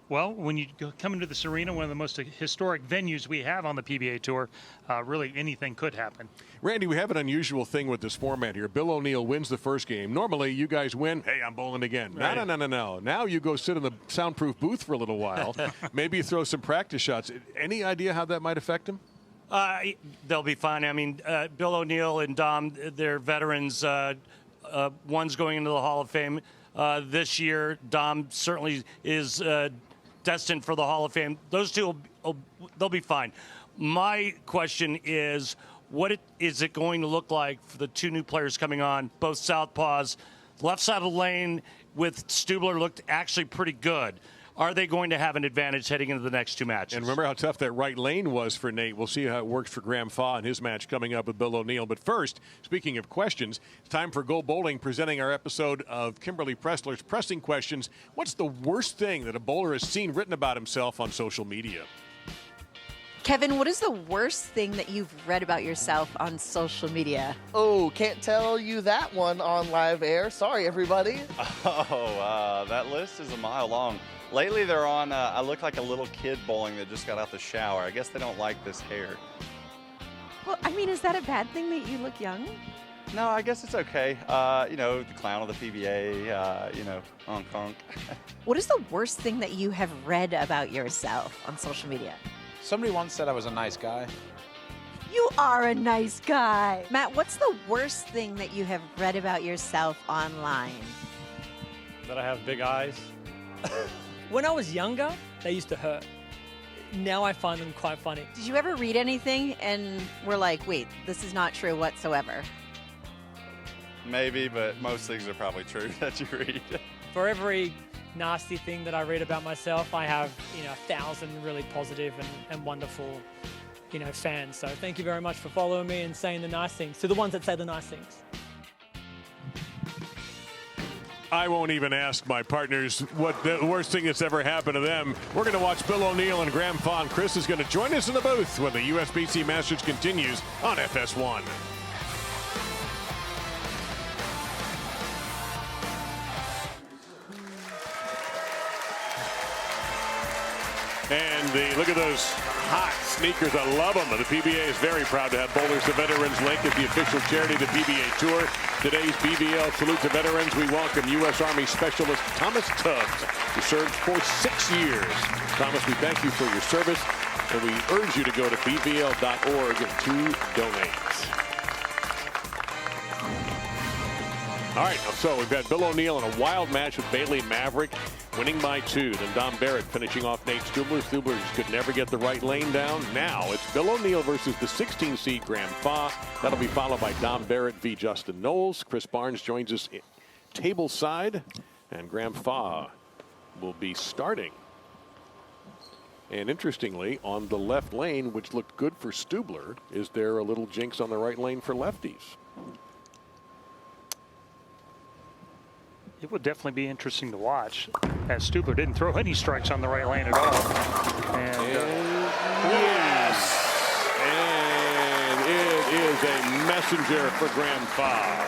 well, when you come into this arena, one of the most historic venues we have on the PBA Tour, really anything could happen. Randy, we have an unusual thing with this format here. Bill O'Neill wins the first game. Normally, you guys win. Hey, I'm bowling again. Right. No. Now you go sit in the soundproof booth for a little while. Maybe you throw some practice shots. Any idea how that might affect him? They'll be fine. I mean, Bill O'Neill and Dom, they're veterans. One's going into the Hall of Fame this year. Dom certainly is destined for the Hall of Fame. Those two, they'll be fine. My question is, what is it going to look like for the two new players coming on, both southpaws? Left side of the lane with Stubler looked actually pretty good. Are they going to have an advantage heading into the next two matches? And remember how tough that right lane was for Nate. We'll see how it works for Graham Fach in his match coming up with Bill O'Neill. But first, speaking of questions, it's time for Go Bowling, presenting our episode of Kimberly Pressler's Pressing Questions. What's the worst thing that a bowler has seen written about himself on social media? Kevin, what is the worst thing that you've read about yourself on social media? Oh, can't tell you that one on live air. Sorry, everybody. Oh, that list is a mile long. Lately, they're on, I look like a little kid bowling that just got out the shower. I guess they don't like this hair. Well, I mean, is that a bad thing that you look young? No, I guess it's okay. You know, the clown of the PBA, you know, honk honk. What is the worst thing that you have read about yourself on social media? Somebody once said I was a nice guy. You are a nice guy. Matt, what's the worst thing that you have read about yourself online? That I have big eyes. When I was younger, they used to hurt. Now I find them quite funny. Did you ever read anything and were like, wait, this is not true whatsoever? Maybe, but most things are probably true that you read. For every nasty thing that I read about myself, I have, 1,000 really positive and wonderful, fans. So thank you very much for following me and saying the nice things, to the ones that say the nice things. I won't even ask my partners what the worst thing that's ever happened to them. We're going to watch Bill O'Neill and Graham Fach. Chris is going to join us in the booth when the USBC Masters continues on FS1. And look at those hot sneakers. I love them. The PBA is very proud to have Bowlers to Veterans Link as the official charity of the PBA Tour. Today's BBL Salute to Veterans. We welcome U.S. Army Specialist Thomas Tubbs, who served for 6 years. Thomas, we thank you for your service, and we urge you to go to bbl.org to donate. All right, so we've got Bill O'Neill in a wild match with Bailey Mavrick, winning by 2. Then Dom Barrett finishing off Nate Stubler. Stubler just could never get the right lane down. Now it's Bill O'Neill versus the 16 seed Graham Fach. That'll be followed by Dom Barrett v. Justin Knowles. Chris Barnes joins us table side, and Graham Fach will be starting. And interestingly, on the left lane, which looked good for Stubler, is there a little jinx on the right lane for lefties? It would definitely be interesting to watch, as Stubler didn't throw any strikes on the right lane at all. And yes, and it is a messenger for Graham Fach.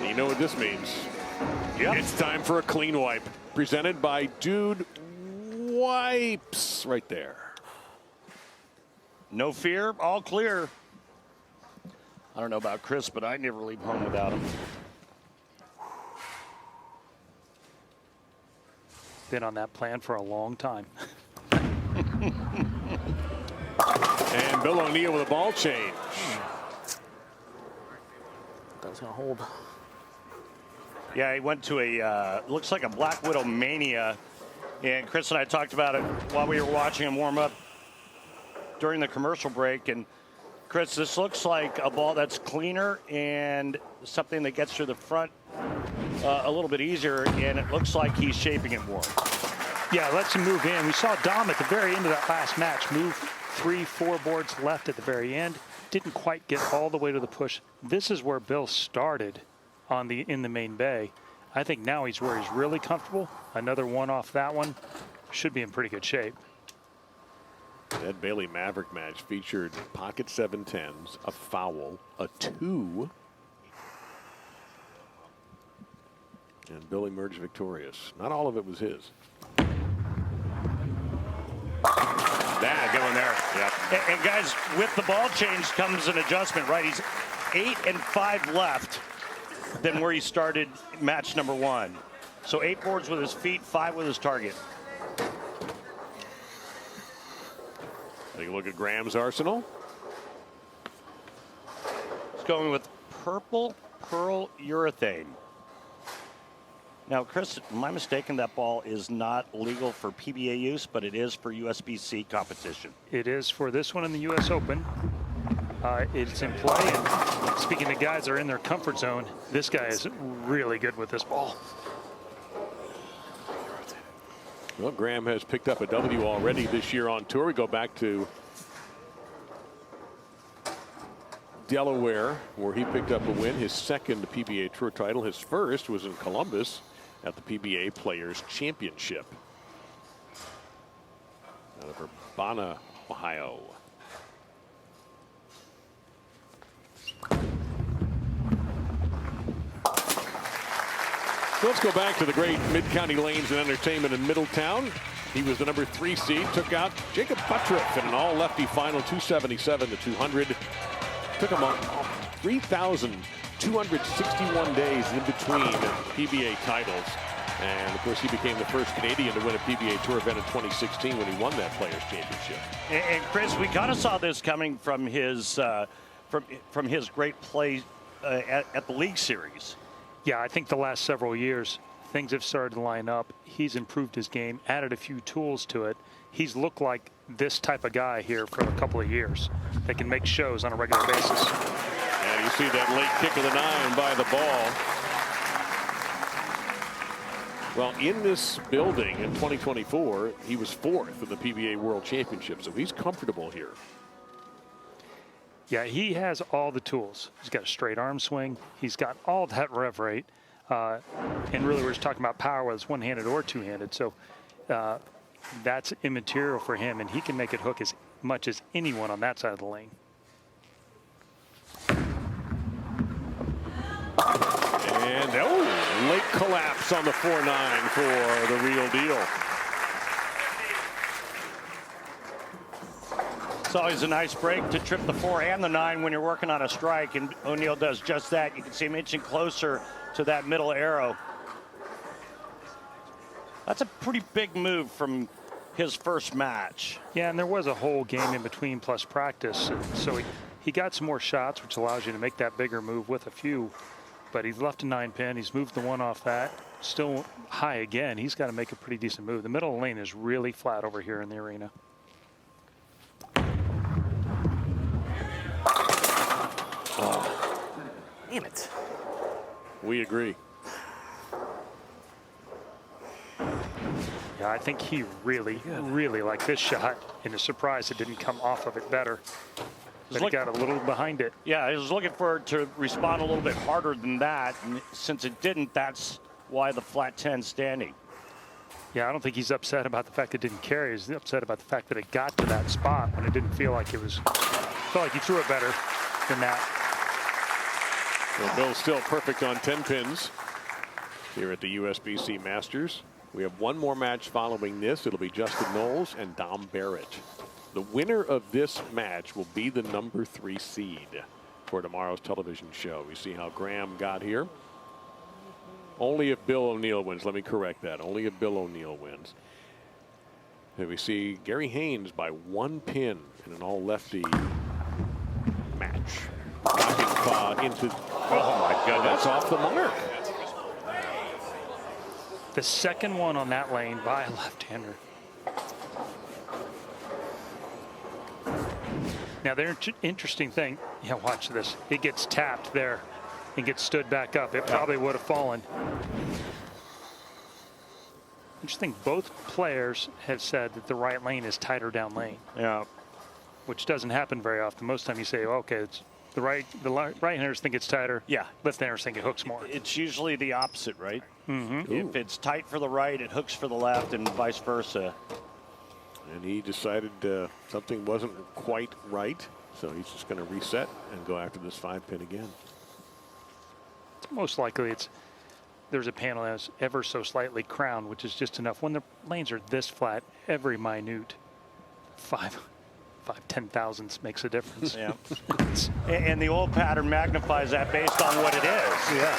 You know what this means? Yep. It's time for a clean wipe, presented by Dude Wipes, right there. No fear, all clear. I don't know about Chris, but I never leave home without him. been on that plan for a long time. And Bill O'Neill with a ball change. That was going to hold. Yeah, he went to a, looks like a Black Widow mania. And Chris and I talked about it while we were watching him warm up during the commercial break. And Chris, this looks like a ball that's cleaner and something that gets to the front a little bit easier. And it looks like he's shaping it more. Yeah, lets him move in. We saw Dom at the very end of that last match move 3-4 boards left at the very end. Didn't quite get all the way to the push. This is where Bill started in the main bay. I think now he's where he's really comfortable. Another one off that one. Should be in pretty good shape. That Bailey Mavrick match featured pocket 7-10s, a foul, a 2. And Bill emerged victorious. Not all of it was his. That, good one there. Yep. And guys, with the ball change comes an adjustment, right? He's 8 and 5 left than where he started match number 1. So 8 boards with his feet, 5 with his target. Take a look at Graham's arsenal. He's going with purple pearl urethane. Now, Chris, am I mistaken? That ball is not legal for PBA use, but it is for USBC competition. It is for this one in the U.S. Open. It's in play, and speaking of guys that are in their comfort zone, this guy is really good with this ball. Well, Graham has picked up a W already this year on tour. We go back to Delaware, where he picked up a win, his second PBA Tour title. His first was in Columbus at the PBA Players Championship out of Urbana, Ohio. So let's go back to the great Mid-County Lanes and Entertainment in Middletown. He was the number 3 seed, took out Jacob Buttrick in an all-lefty final, 277 to 200. Took him on 3,261 days in between PBA titles. And, of course, he became the first Canadian to win a PBA Tour event in 2016 when he won that Players' Championship. And Chris, we kind of saw this coming from his from his great play at the League Series. Yeah, I think the last several years, things have started to line up. He's improved his game, added a few tools to it. He's looked like this type of guy here for a couple of years that can make shows on a regular basis. And you see that late kick of the 9 by the ball. Well, in this building in 2024, he was 4th in the PBA World Championship, so he's comfortable here. Yeah, he has all the tools. He's got a straight arm swing. He's got all that rev rate. And really, we're just talking about power, whether it's one-handed or two-handed. So that's immaterial for him, and he can make it hook as much as anyone on that side of the lane. And late collapse on the 4-9 for the real deal. It's always a nice break to trip the 4 and the 9 when you're working on a strike, and O'Neill does just that. You can see him inching closer to that middle arrow. That's a pretty big move from his first match. Yeah, and there was a whole game in between plus practice, and so he got some more shots, which allows you to make that bigger move with a few. But he's left a 9-pin. He's moved the 1 off that. Still high again. He's got to make a pretty decent move. The middle of the lane is really flat over here in the arena. Oh, damn it. We agree. Yeah, I think he really liked this shot, and is surprised it didn't come off of it better. But he got a little behind it. Yeah, he was looking for it to respond a little bit harder than that, and since it didn't, that's why the flat 10 standing. Yeah, I don't think he's upset about the fact it didn't carry. He's upset about the fact that it got to that spot when it didn't feel like it was. Felt like he threw it better than that. Well, Bill's still perfect on 10 pins here at the USBC Masters. We have one more match following this. It'll be Justin Knowles and Dom Barrett. The winner of this match will be the number 3 seed for tomorrow's television show. We see how Graham got here. Only if Bill O'Neill wins. Let me correct that. Only if Bill O'Neill wins. Here we see Gary Haynes by 1 pin in an all-lefty match. Knocking into, oh my goodness, that's off the mark. The second one on that lane by a left-hander. Now, the interesting thing, yeah, watch this. It gets tapped there and gets stood back up. It probably would have fallen. Interesting, both players have said that the right lane is tighter down lane. Yeah. Which doesn't happen very often. Most time you say, oh, okay, it's the right-handers think it's tighter. Yeah. Left-handers think it hooks more. It's usually the opposite, right? Mm-hmm. If it's tight for the right, it hooks for the left, and vice versa. And he decided something wasn't quite right, so he's just going to reset and go after this 5-pin again. Most likely there's a panel that's ever so slightly crowned, which is just enough. When the lanes are this flat, every minute 5/10,000ths makes a difference. Yeah. And the old pattern magnifies that based on what it is. Yeah.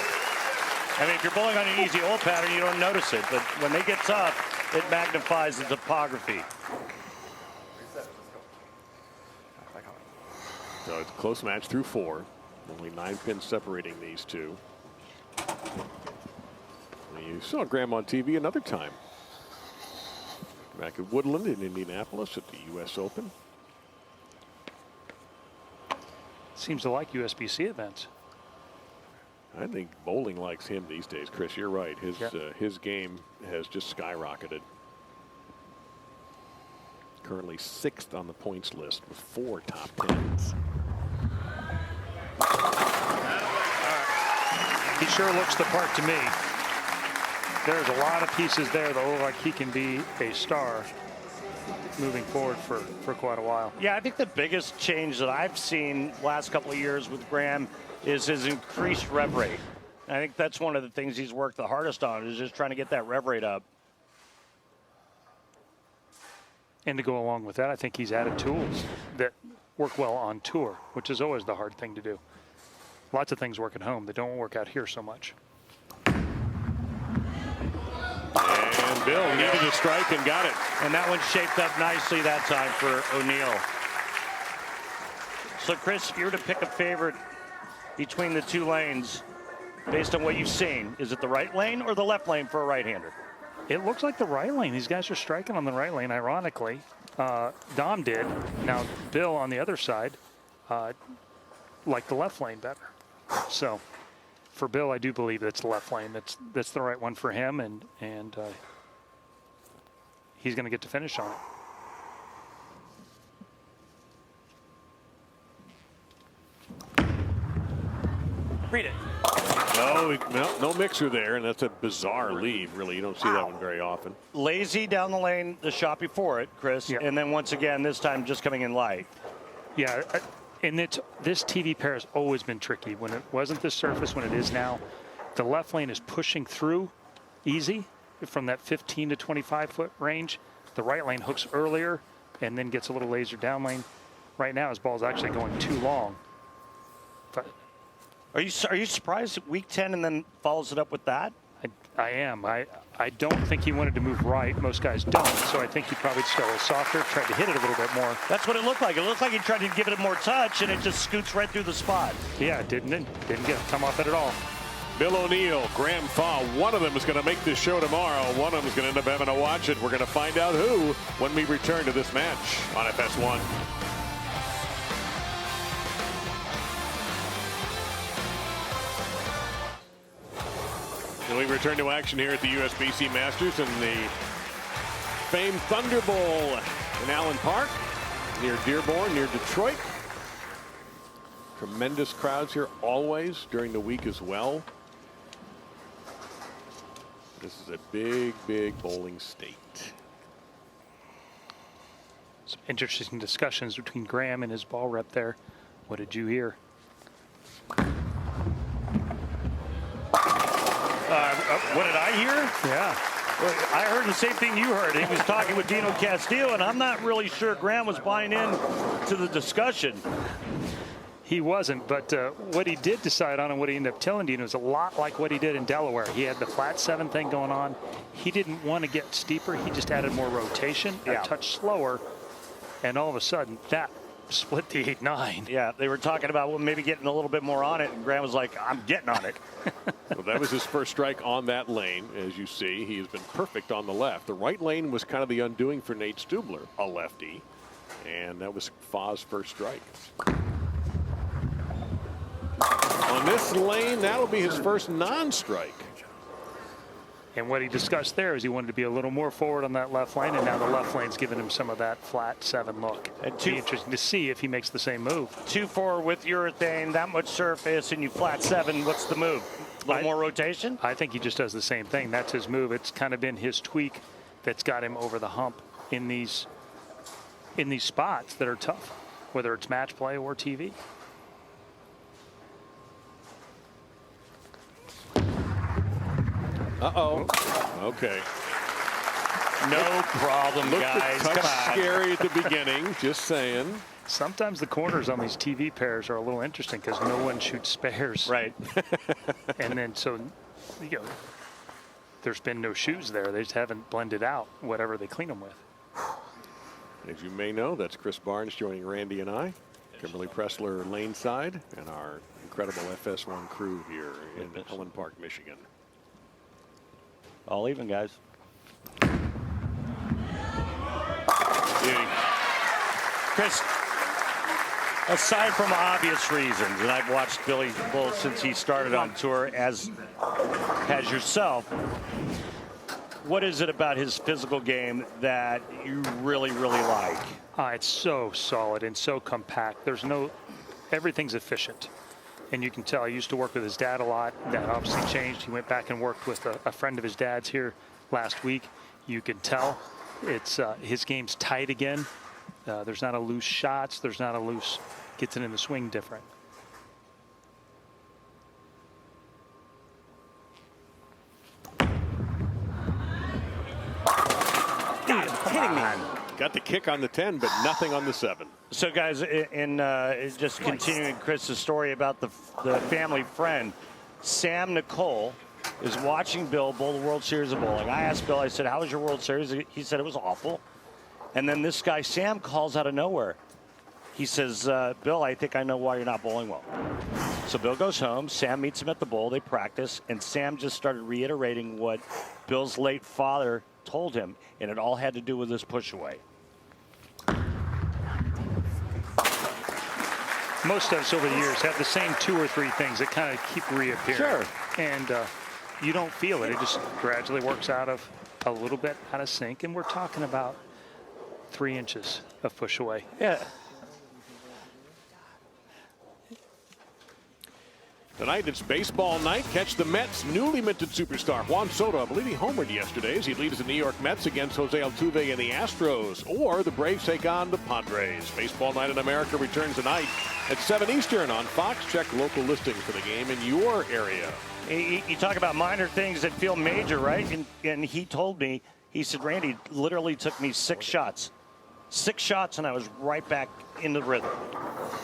I mean, if you're bowling on an easy old pattern, you don't notice it. But when they get tough, it magnifies the topography. So it's a close match through 4. Only 9 pins separating these two. You saw Graham on TV another time. Back at Woodland in Indianapolis at the U.S. Open. Seems to like USBC events. I think bowling likes him these days, Chris. You're right. His game has just skyrocketed. Currently 6th on the points list with 4 top 10s. He sure looks the part to me. There's a lot of pieces there that look like he can be a star moving forward for quite a while. Yeah, I think the biggest change that I've seen last couple of years with Graham is his increased rev rate. I think that's one of the things he's worked the hardest on, is just trying to get that rev rate up. And to go along with that, I think he's added tools that work well on tour, which is always the hard thing to do. Lots of things work at home. They don't work out here so much. And Bill needed a strike and got it. And that one shaped up nicely that time for O'Neill. So, Chris, if you were to pick a favorite between the two lanes, based on what you've seen, is it the right lane or the left lane for a right-hander? It looks like the right lane. These guys are striking on the right lane, ironically. Dom did. Now, Bill on the other side liked the left lane better. So, for Bill, I do believe that's the left lane. That's the right one for him, and he's going to get to finish on it. Read it. No mixer there, and that's a bizarre lead, really. You don't see that one very often. Lazy down the lane the shot before it, Chris, and then once again, this time just coming in light. Yeah, and this TV pair has always been tricky. When it wasn't this surface, when it is now, the left lane is pushing through easy from that 15 to 25 foot range. The right lane hooks earlier and then gets a little laser down lane. Right now, his ball's actually going too long. Are you surprised at week 10 and then follows it up with that? I am. I don't think he wanted to move right. Most guys don't. So I think he probably just got a little softer, tried to hit it a little bit more. That's what it looked like. It looked like he tried to give it more touch, and it just scoots right through the spot. Yeah, it didn't come off it at all. Bill O'Neill, Graham Fach, one of them is going to make this show tomorrow. One of them is going to end up having to watch it. We're going to find out who when we return to this match on FS1. And we return to action here at the USBC Masters in the famed Thunderbowl in Allen Park, near Dearborn, near Detroit. Tremendous crowds here always during the week as well. This is a big, big bowling state. Some interesting discussions between Graham and his ball rep there. What did you hear? What did I hear? Yeah. Well, I heard the same thing you heard. He was talking with Dino Castillo, and I'm not really sure Graham was buying in to the discussion. He wasn't, but what he did decide on and what he ended up telling Dean was a lot like what he did in Delaware. He had the flat 7 thing going on. He didn't want to get steeper. He just added more rotation, a touch slower, and all of a sudden that split the 8-9. Yeah, they were talking about, well, maybe getting a little bit more on it, and Graham was like, I'm getting on it. Well, that was his first strike on that lane. As you see, he has been perfect on the left. The right lane was kind of the undoing for Nate Stubler, a lefty, and that was Fach's first strike. On this lane, that'll be his first non-strike. And what he discussed there is he wanted to be a little more forward on that left lane, and now the left lane's giving him some of that flat 7 look. It'd be interesting to see if he makes the same move. 2-4 with urethane, that much surface, and you flat 7. What's the move? A little more rotation? I think he just does the same thing. That's his move. It's kind of been his tweak that's got him over the hump in these spots that are tough, whether it's match play or TV. Uh-oh. Okay. No problem, guys. Looked a touch Come on. scary at the beginning, just saying. Sometimes the corners on these TV pairs are a little interesting because no one shoots spares. Right. And then so, you know, there's been no shoes there. They just haven't blended out whatever they clean them with. As you may know, that's Chris Barnes joining Randy and I. Kimberly Pressler lane side, and our incredible FS1 crew here in Helen Park, Michigan. All even, guys. Chris, aside from obvious reasons, and I've watched Billy Bull since he started on tour, as has yourself, what is it about his physical game that you really, really like? It's so solid and so compact. Everything's efficient. And you can tell, I used to work with his dad a lot. That obviously changed. He went back and worked with a friend of his dad's here last week. You can tell it's his game's tight again. There's not a loose shots. There's not a loose, gets it in the swing different. God, kidding me. Got the kick on the 10, but nothing on the 7. So, guys, in just continuing Chris's story about the family friend, Sam Nicole is watching Bill bowl the World Series of bowling. I asked Bill, I said, how was your World Series? He said it was awful. And then this guy, Sam, calls out of nowhere. He says, Bill, I think I know why you're not bowling well. So Bill goes home. Sam meets him at the bowl. They practice. And Sam just started reiterating what Bill's late father told him. And it all had to do with this push away. Most of us over the years have the same 2 or 3 things that kind of keep reappearing. Sure. And you don't feel it. It just gradually works out of a little bit out of sync. And we're talking about 3 inches of push away. Yeah. Tonight it's baseball night. Catch the Mets' newly minted superstar Juan Soto. I believe he homered yesterday as he leads the New York Mets against Jose Altuve and the Astros. Or the Braves take on the Padres. Baseball Night in America returns tonight at 7 Eastern on Fox. Check local listings for the game in your area. You talk about minor things that feel major, right? And he told me, he said, Randy, it literally took me 6 shots. 6 shots, and I was right back into the rhythm.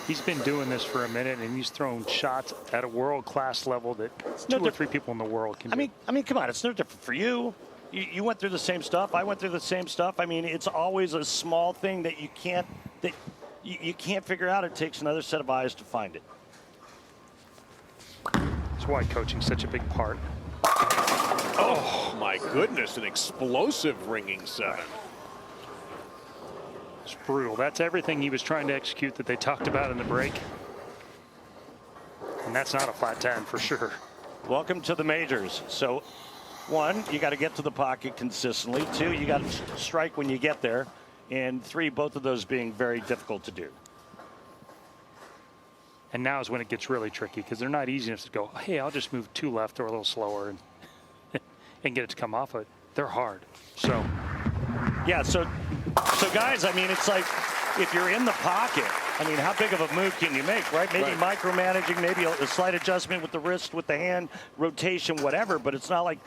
He's been doing this for a minute, and he's thrown shots at a world-class level that 2 or 3 people in the world can do. I mean, come on, it's no different for you. You went through the same stuff. I went through the same stuff. I mean, it's always a small thing that you can't figure out. It takes another set of eyes to find it. That's why coaching's such a big part. Oh, my goodness, an explosive ringing 7. It's brutal. That's everything he was trying to execute that they talked about in the break. And that's not a flat 10 for sure. Welcome to the majors. So, 1, you got to get to the pocket consistently. 2, you got to strike when you get there. And 3, both of those being very difficult to do. And now is when it gets really tricky because they're not easy enough to go, hey, I'll just move 2 left or a little slower and get it to come off of it. They're hard. So, yeah, so guys, I mean, it's like if you're in the pocket, I mean, how big of a move can you make, right? Maybe micromanaging, maybe a slight adjustment with the wrist, with the hand, rotation, whatever. But it's not like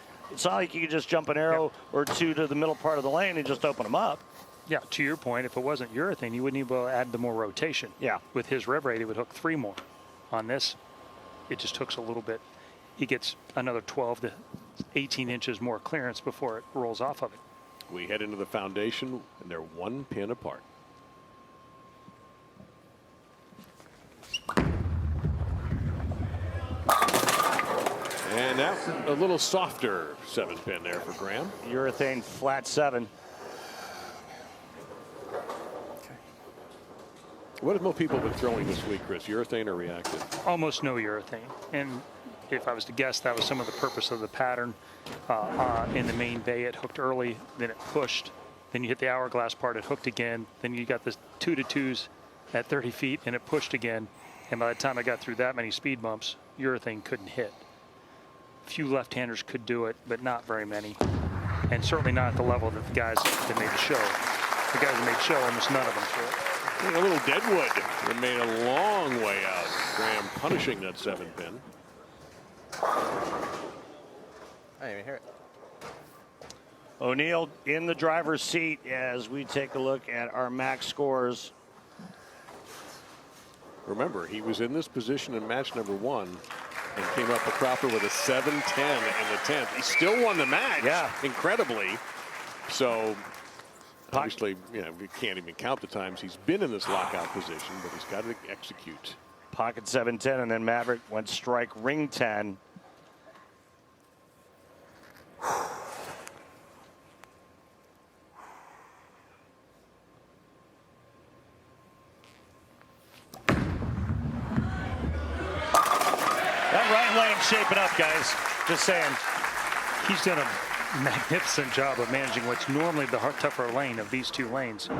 you can just jump an arrow or 2 to the middle part of the lane and just open them up. Yeah, to your point, if it wasn't urethane, you wouldn't even be able to add the more rotation. Yeah. With his rev rate, it would hook 3 more. On this, it just hooks a little bit. He gets another 12 to 18 inches more clearance before it rolls off of it. We head into the foundation, and they're 1 pin apart. And now a little softer 7-pin there for Graham. Urethane flat 7. What have most people been throwing this week, Chris? Urethane or reactive? Almost no urethane. And if I was to guess, that was some of the purpose of the pattern. In the main bay, it hooked early, then it pushed. Then you hit the hourglass part, it hooked again. Then you got the 2-2s at 30 feet, and it pushed again. And by the time I got through that many speed bumps, urethane couldn't hit. A few left-handers could do it, but not very many. And certainly not at the level that the guys that made the show. The guys that made the show, almost none of them threw it. A little Deadwood remained a long way out. Graham punishing that 7-pin. I didn't even hear it. O'Neill in the driver's seat as we take a look at our max scores. Remember, he was in this position in match number 1 and came up a cropper with a 7-10 in the 10th. He still won the match, incredibly. So, obviously, you know, we can't even count the times he's been in this lockout position, but he's got to execute. Pocket 7-10, and then Maverick went strike ring 10. That right lane shaping up, guys. Just saying. He's done a magnificent job of managing what's normally the tougher lane of these 2 lanes.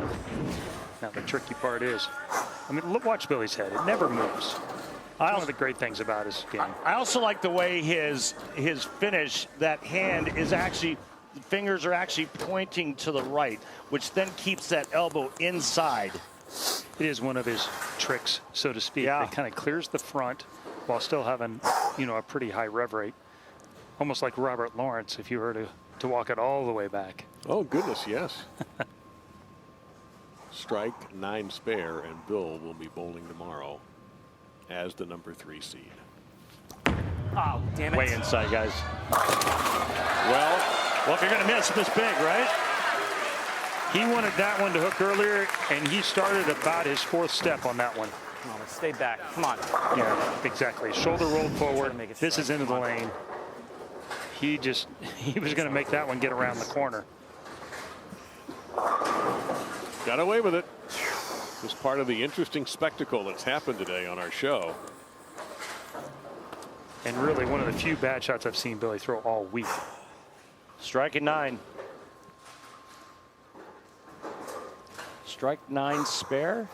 Now the tricky part is, I mean, look, watch Billy's head. It never moves. One of the great things about his game. I also like the way his finish, that hand is actually, the fingers are actually pointing to the right, which then keeps that elbow inside. It is one of his tricks, so to speak. Yeah. It kind of clears the front while still having, you know, a pretty high rev rate. Almost like Robert Lawrence, if you were to walk it all the way back. Oh, goodness, yes. Strike 9 spare, and Bill will be bowling tomorrow as the number 3 seed. Oh, damn it. Way inside, guys. Well, if you're going to miss this big, right? He wanted that one to hook earlier, and he started about his 4th step on that one. Come on, let's stay back. Come on. Yeah, exactly. Shoulder rolled forward. This is into the lane. He was going to make that one get around the corner. Got away with it. It was part of the interesting spectacle that's happened today on our show. And really one of the few bad shots I've seen Billy throw all week. Strike at 9. Strike 9 spare.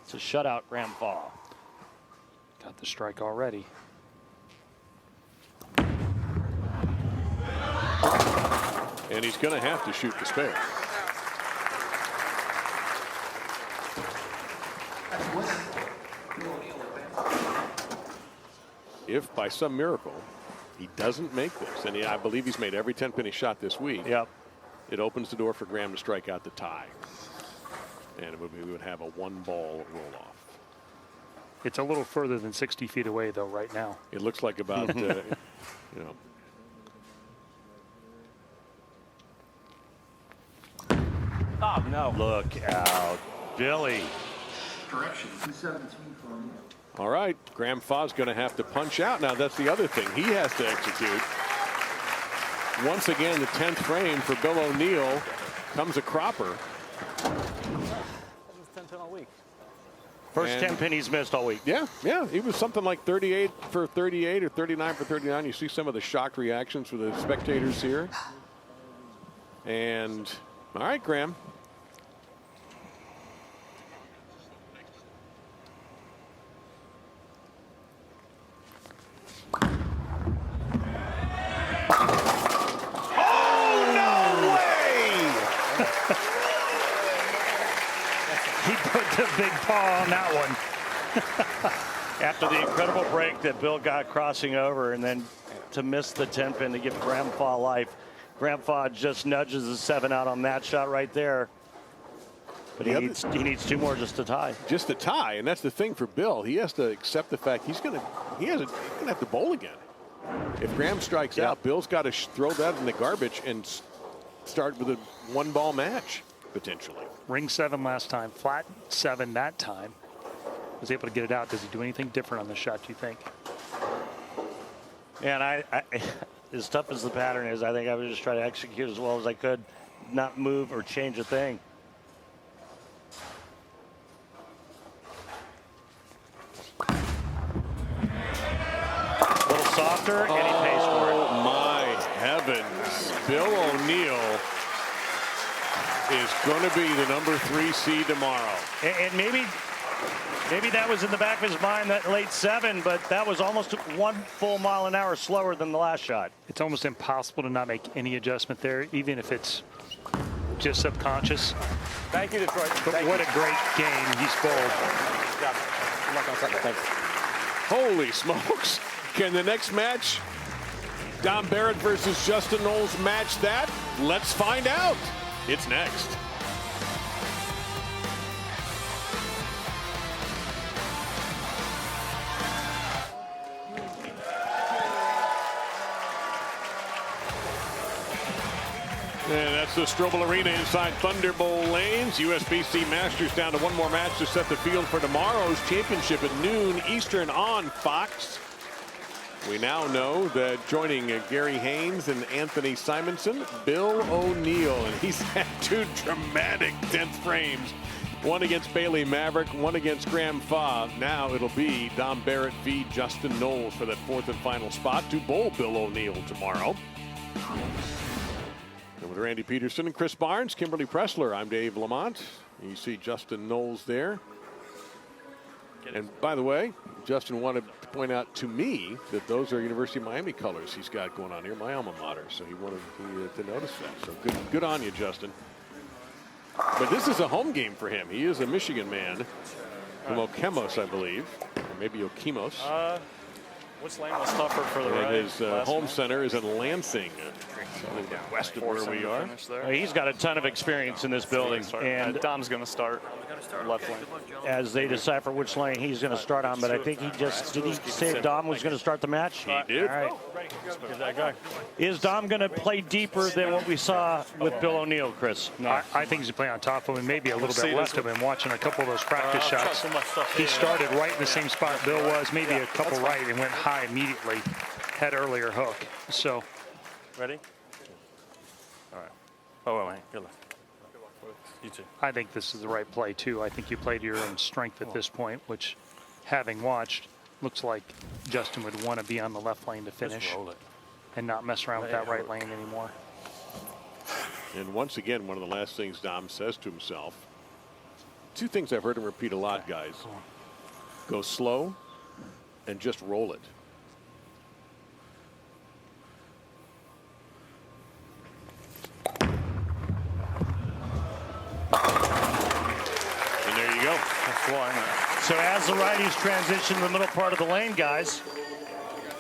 It's a shutout grand fall. Got the strike already. And he's going to have to shoot the spare. If by some miracle he doesn't make this, and I believe he's made every 10-pin shot this week. Yep. It opens the door for Graham to strike out the tie. And we would have a 1-ball roll-off. It's a little further than 60 feet away, though, right now. It looks like about, you know. Oh, no. Look out. Billy. Correction, 217 from. All right, Graham Fach's going to have to punch out. Now, that's the other thing. He has to execute. Once again, the 10th frame for Bill O'Neill comes a cropper. First 10-pin he's missed all week. Yeah, yeah. He was something like 38 for 38 or 39 for 39. You see some of the shocked reactions for the spectators here. And, all right, Graham. He put the big paw on that one. After the incredible break that Bill got crossing over, and then to miss the 10-pin to give Graham Fach life. Graham Fach just nudges the 7 out on that shot right there. But he needs 2 more just to tie. Just to tie, and that's the thing for Bill. He has to accept the fact he's gonna have to bowl again. If Graham strikes out, Bill's got to throw that in the garbage and start with a 1-ball match potentially. Ring 7 last time, flat 7 that time. Was able to get it out. Does he do anything different on the shot, do you think? Yeah, and I as tough as the pattern is, I think I would just try to execute as well as I could, not move or change a thing. A little softer, and he pays for it. Oh my heavens! Bill O'Neill is going to be the number 3 seed tomorrow. And maybe that was in the back of his mind, that late 7, but that was almost 1 full mile an hour slower than the last shot. It's almost impossible to not make any adjustment there, even if it's just subconscious. Thank you, Detroit. But what a great game he's bowled. Yeah. Good luck on Sunday. Thanks. Holy smokes! Can the next match, Dom Barrett versus Justin Knowles, match that? Let's find out. It's next. And that's the Stubler Arena inside Thunderbowl Lanes. USBC Masters down to 1 more match to set the field for tomorrow's championship at noon Eastern on Fox. We now know that joining Gary Haynes and Anthony Simonson, Bill O'Neill, and he's had 2 dramatic 10th frames. 1 against Bailey Mavrick, 1 against Graham Fach. Now it'll be Dom Barrett v. Justin Knowles for that 4th and final spot to bowl Bill O'Neill tomorrow. And with Randy Peterson and Chris Barnes, Kimberly Pressler, I'm Dave Lamont. You see Justin Knowles there. And by the way, Justin wanted to point out to me that those are University of Miami colors he's got going on here, my alma mater. So he wanted to notice that. So good on you, Justin. But this is a home game for him. He is a Michigan man from Okemos, I believe, or maybe Okemos. Which lane was tougher for the right? His home center is in Lansing, a little bit west of where we are. He's got a ton of experience in this building, and Dom's going to start left lane as they decipher which lane he's going to start on. But I think he just did he say Dom was going to start the match? He did. All right. That guy. Is Dom going to play deeper than what we saw with Bill O'Neill, Chris? No, I think he's playing on top of him, maybe a little bit left of him. Watching a couple of those practice shots, he started right in the same spot Bill was, maybe a couple right, and went high immediately. Had earlier hook. So, ready? All right. Oh, wait, good luck. You too. I think this is the right play too. I think you played your own strength at this point, which, having watched, looks like Justin would want to be on the left lane to finish and not mess around with that right lane anymore. And once again, one of the last things Dom says to himself, 2 things I've heard him repeat a lot, guys. Go slow and just roll it. And there you go. So as the righties transition to the middle part of the lane, guys,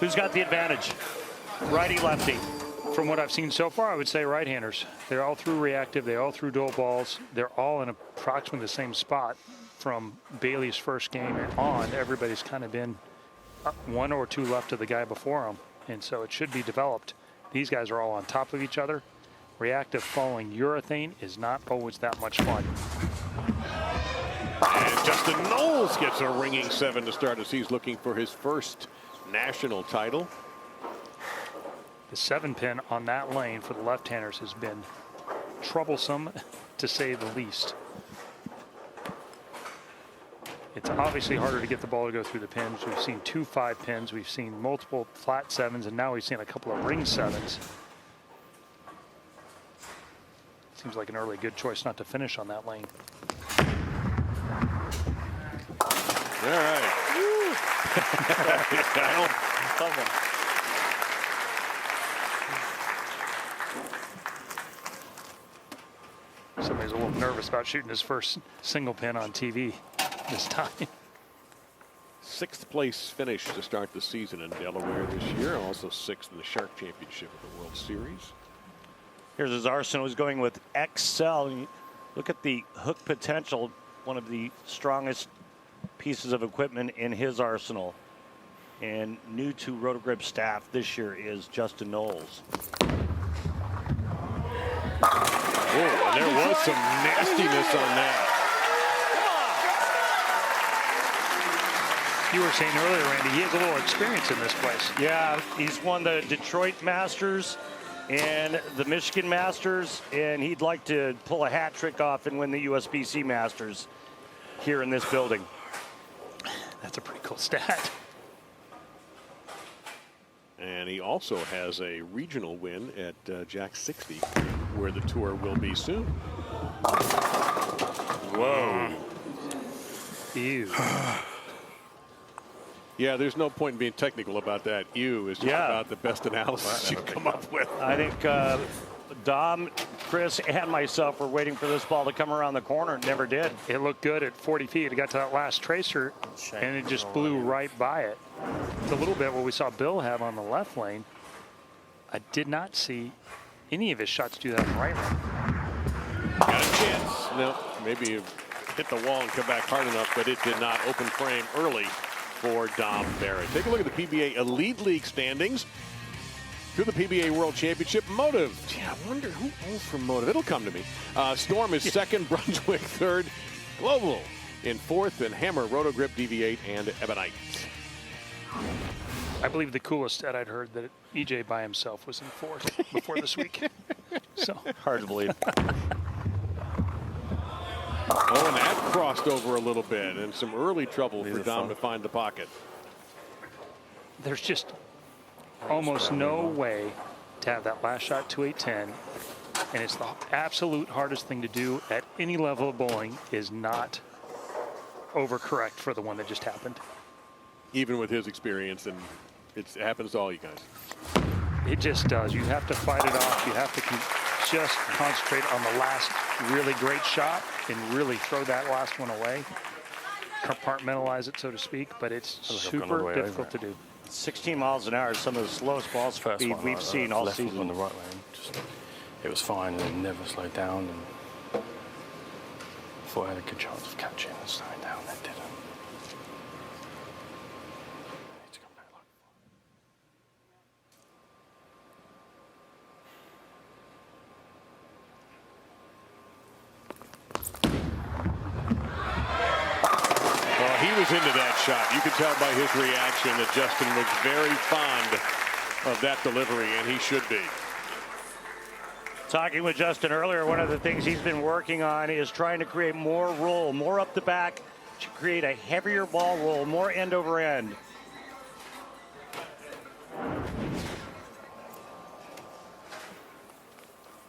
who's got the advantage? Righty, lefty. From what I've seen so far, I would say right-handers. They're all through reactive. They all threw dual balls. They're all in approximately the same spot from Bailey's first game on. Everybody's kind of been 1 or 2 left of the guy before them, and so it should be developed. These guys are all on top of each other. Reactive falling urethane is not always that much fun. And Justin Knowles gets a ringing 7 to start as he's looking for his first national title. The 7-pin on that lane for the left-handers has been troublesome, to say the least. It's obviously harder to get the ball to go through the pins. We've seen 2 5-pins. We've seen multiple flat 7s, and now we've seen a couple of ring 7s. Seems like an early good choice not to finish on that lane. All right. Somebody's a little nervous about shooting his first single pin on TV this time. 6th place finish to start the season in Delaware this year. Also 6th in the Shark Championship of the World Series. Here's his arsenal. He's going with XL. Look at the hook potential, one of the strongest pieces of equipment in his arsenal. And new to Rotogrip staff this year is Justin Knowles. Oh, and there was some nastiness on that. You were saying earlier, Randy, he has a little experience in this place. Yeah, he's won the Detroit Masters and the Michigan Masters, and he'd like to pull a hat trick off and win the USBC Masters here in this building. That's a pretty cool stat. And he also has a regional win at Jack 60, where the tour will be soon. Whoa. Ew. Yeah, there's no point in being technical about that. Ew is just about the best analysis you can come up with. I think Dom, Chris, and myself were waiting for this ball to come around the corner. It never did. It looked good at 40 feet. It got to that last tracer, and it just blew right by it. It's a little bit what we saw Bill have on the left lane. I did not see any of his shots do that on the right lane. Got a chance. No, maybe you hit the wall and come back hard enough, but it did not open frame early for Dom Barrett. Take a look at the PBA Elite League standings. To the PBA World Championship, Motive. Gee, I wonder who owns for Motive. It'll come to me. Storm is second, Brunswick third, Global in fourth, and Hammer, Rotogrip, DV8, and Ebonite. I believe the coolest stat I'd heard that EJ by himself was in fourth before this week. So hard to believe. Oh, and that crossed over a little bit, and some early trouble for Dom to find the pocket. There's just almost no way to have that last shot to 810, and it's the absolute hardest thing to do at any level of bowling is not overcorrect for the one that just happened. Even with his experience, and it happens to all you guys. It just does. You have to fight it off. You have to just concentrate on the last really great shot and really throw that last one away. Compartmentalize it, so to speak, but it's super difficult to do. 16 miles an hour is some of the slowest ball speed we've seen all season. On the right lane, it was fine and it never slowed down. And thought I had a good chance of catching and slowing down. It didn't. He was into that shot. You could tell by his reaction that Justin was very fond of that delivery, and he should be. Talking with Justin earlier, one of the things he's been working on is trying to create more roll, more up the back to create a heavier ball roll, more end over end.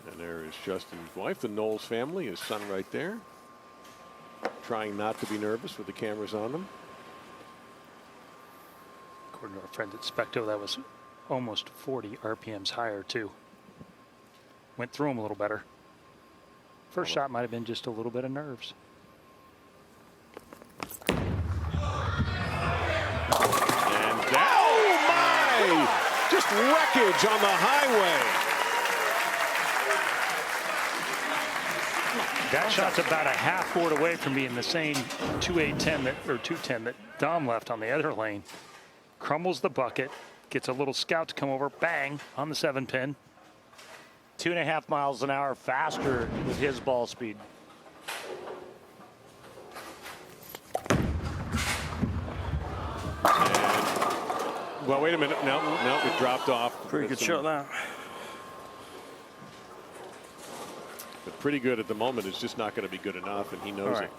And there is Justin's wife, the Knowles family, his son right there. Trying not to be nervous with the cameras on them. According to our friend at Specto, that was almost 40 RPMs higher, too. Went through him a little better. First shot might have been just a little bit of nerves. And that, oh my! Just wreckage on the highway. That shot's about a half board away from being the same 2-8-10 that, or 2-10 that Dom left on the other lane. Crumbles the bucket, gets a little scout to come over, bang, on the 7-pin. 2.5 miles an hour faster with his ball speed. And, well, wait a minute. No, it dropped off. Pretty good shot that. But pretty good at the moment. It's just not going to be good enough, and he knows it.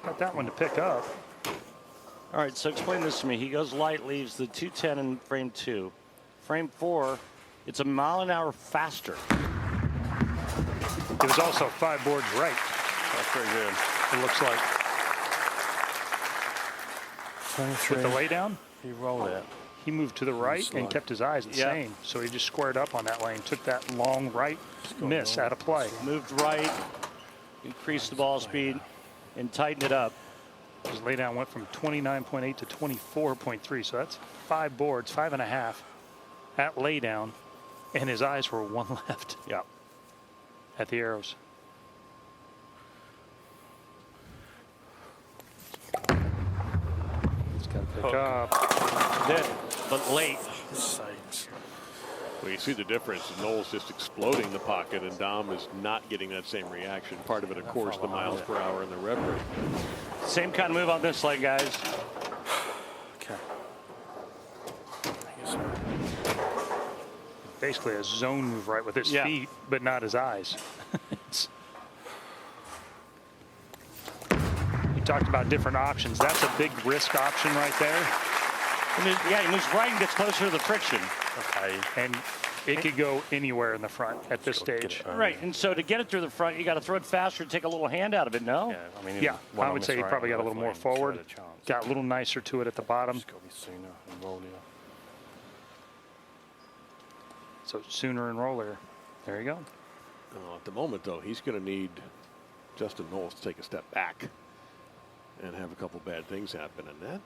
Got that one to pick up. All right, so explain this to me. He goes light, leaves the 210 in frame 2. Frame 4, it's a mile an hour faster. It was also 5 boards right. That's pretty good. It looks like. With the lay down, he rolled it. He moved to the right and kept his eyes the same. So he just squared up on that lane, took that long right miss out of play. Moved right, increased the ball speed, and tightened it up. His laydown went from 29.8 to 24.3. So that's 5 boards, 5.5 at laydown. And his eyes were one left. Yeah. At the arrows. He's got to pick up. Did, but late. Well, you see the difference. Knowles just exploding the pocket, and Dom is not getting that same reaction. Part of it, of course, the miles per hour and the rev rate. Same kind of move on this leg, guys. Okay. Basically a zone move right with his feet, but not his eyes. You talked about different options. That's a big risk option right there. And he moves right and gets closer to the friction. Okay. And it could go anywhere in the front at this stage. Right, and so to get it through the front, you got to throw it faster and take a little hand out of it, no? Yeah, I would say he probably got a little more forward, got a little nicer to it at the bottom. So sooner and roller. There you go. At the moment, though, he's going to need Justin Knowles to take a step back and have a couple bad things happen, and that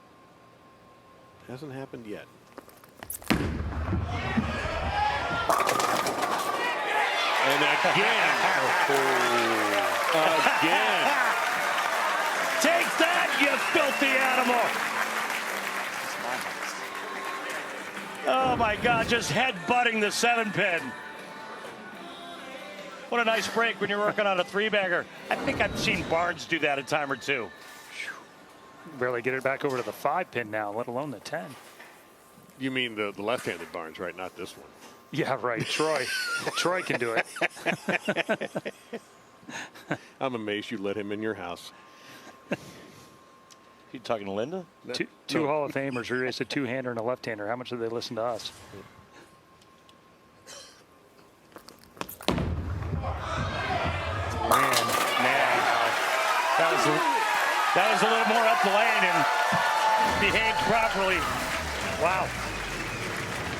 hasn't happened yet. And again. Again. Take that, you filthy animal. Oh, my God, just head-butting the 7-pin. What a nice break when you're working on a 3-bagger. I think I've seen Barnes do that a time or two. Barely get it back over to the 5-pin now, let alone the 10. You mean the left-handed Barnes, right? Not this one. Yeah, right. Troy. Troy can do it. I'm amazed you let him in your house. You talking to Linda? Two Hall of Famers race a two-hander and a left-hander. How much do they listen to us? Man. That was a little more up the lane and behaved properly. Wow.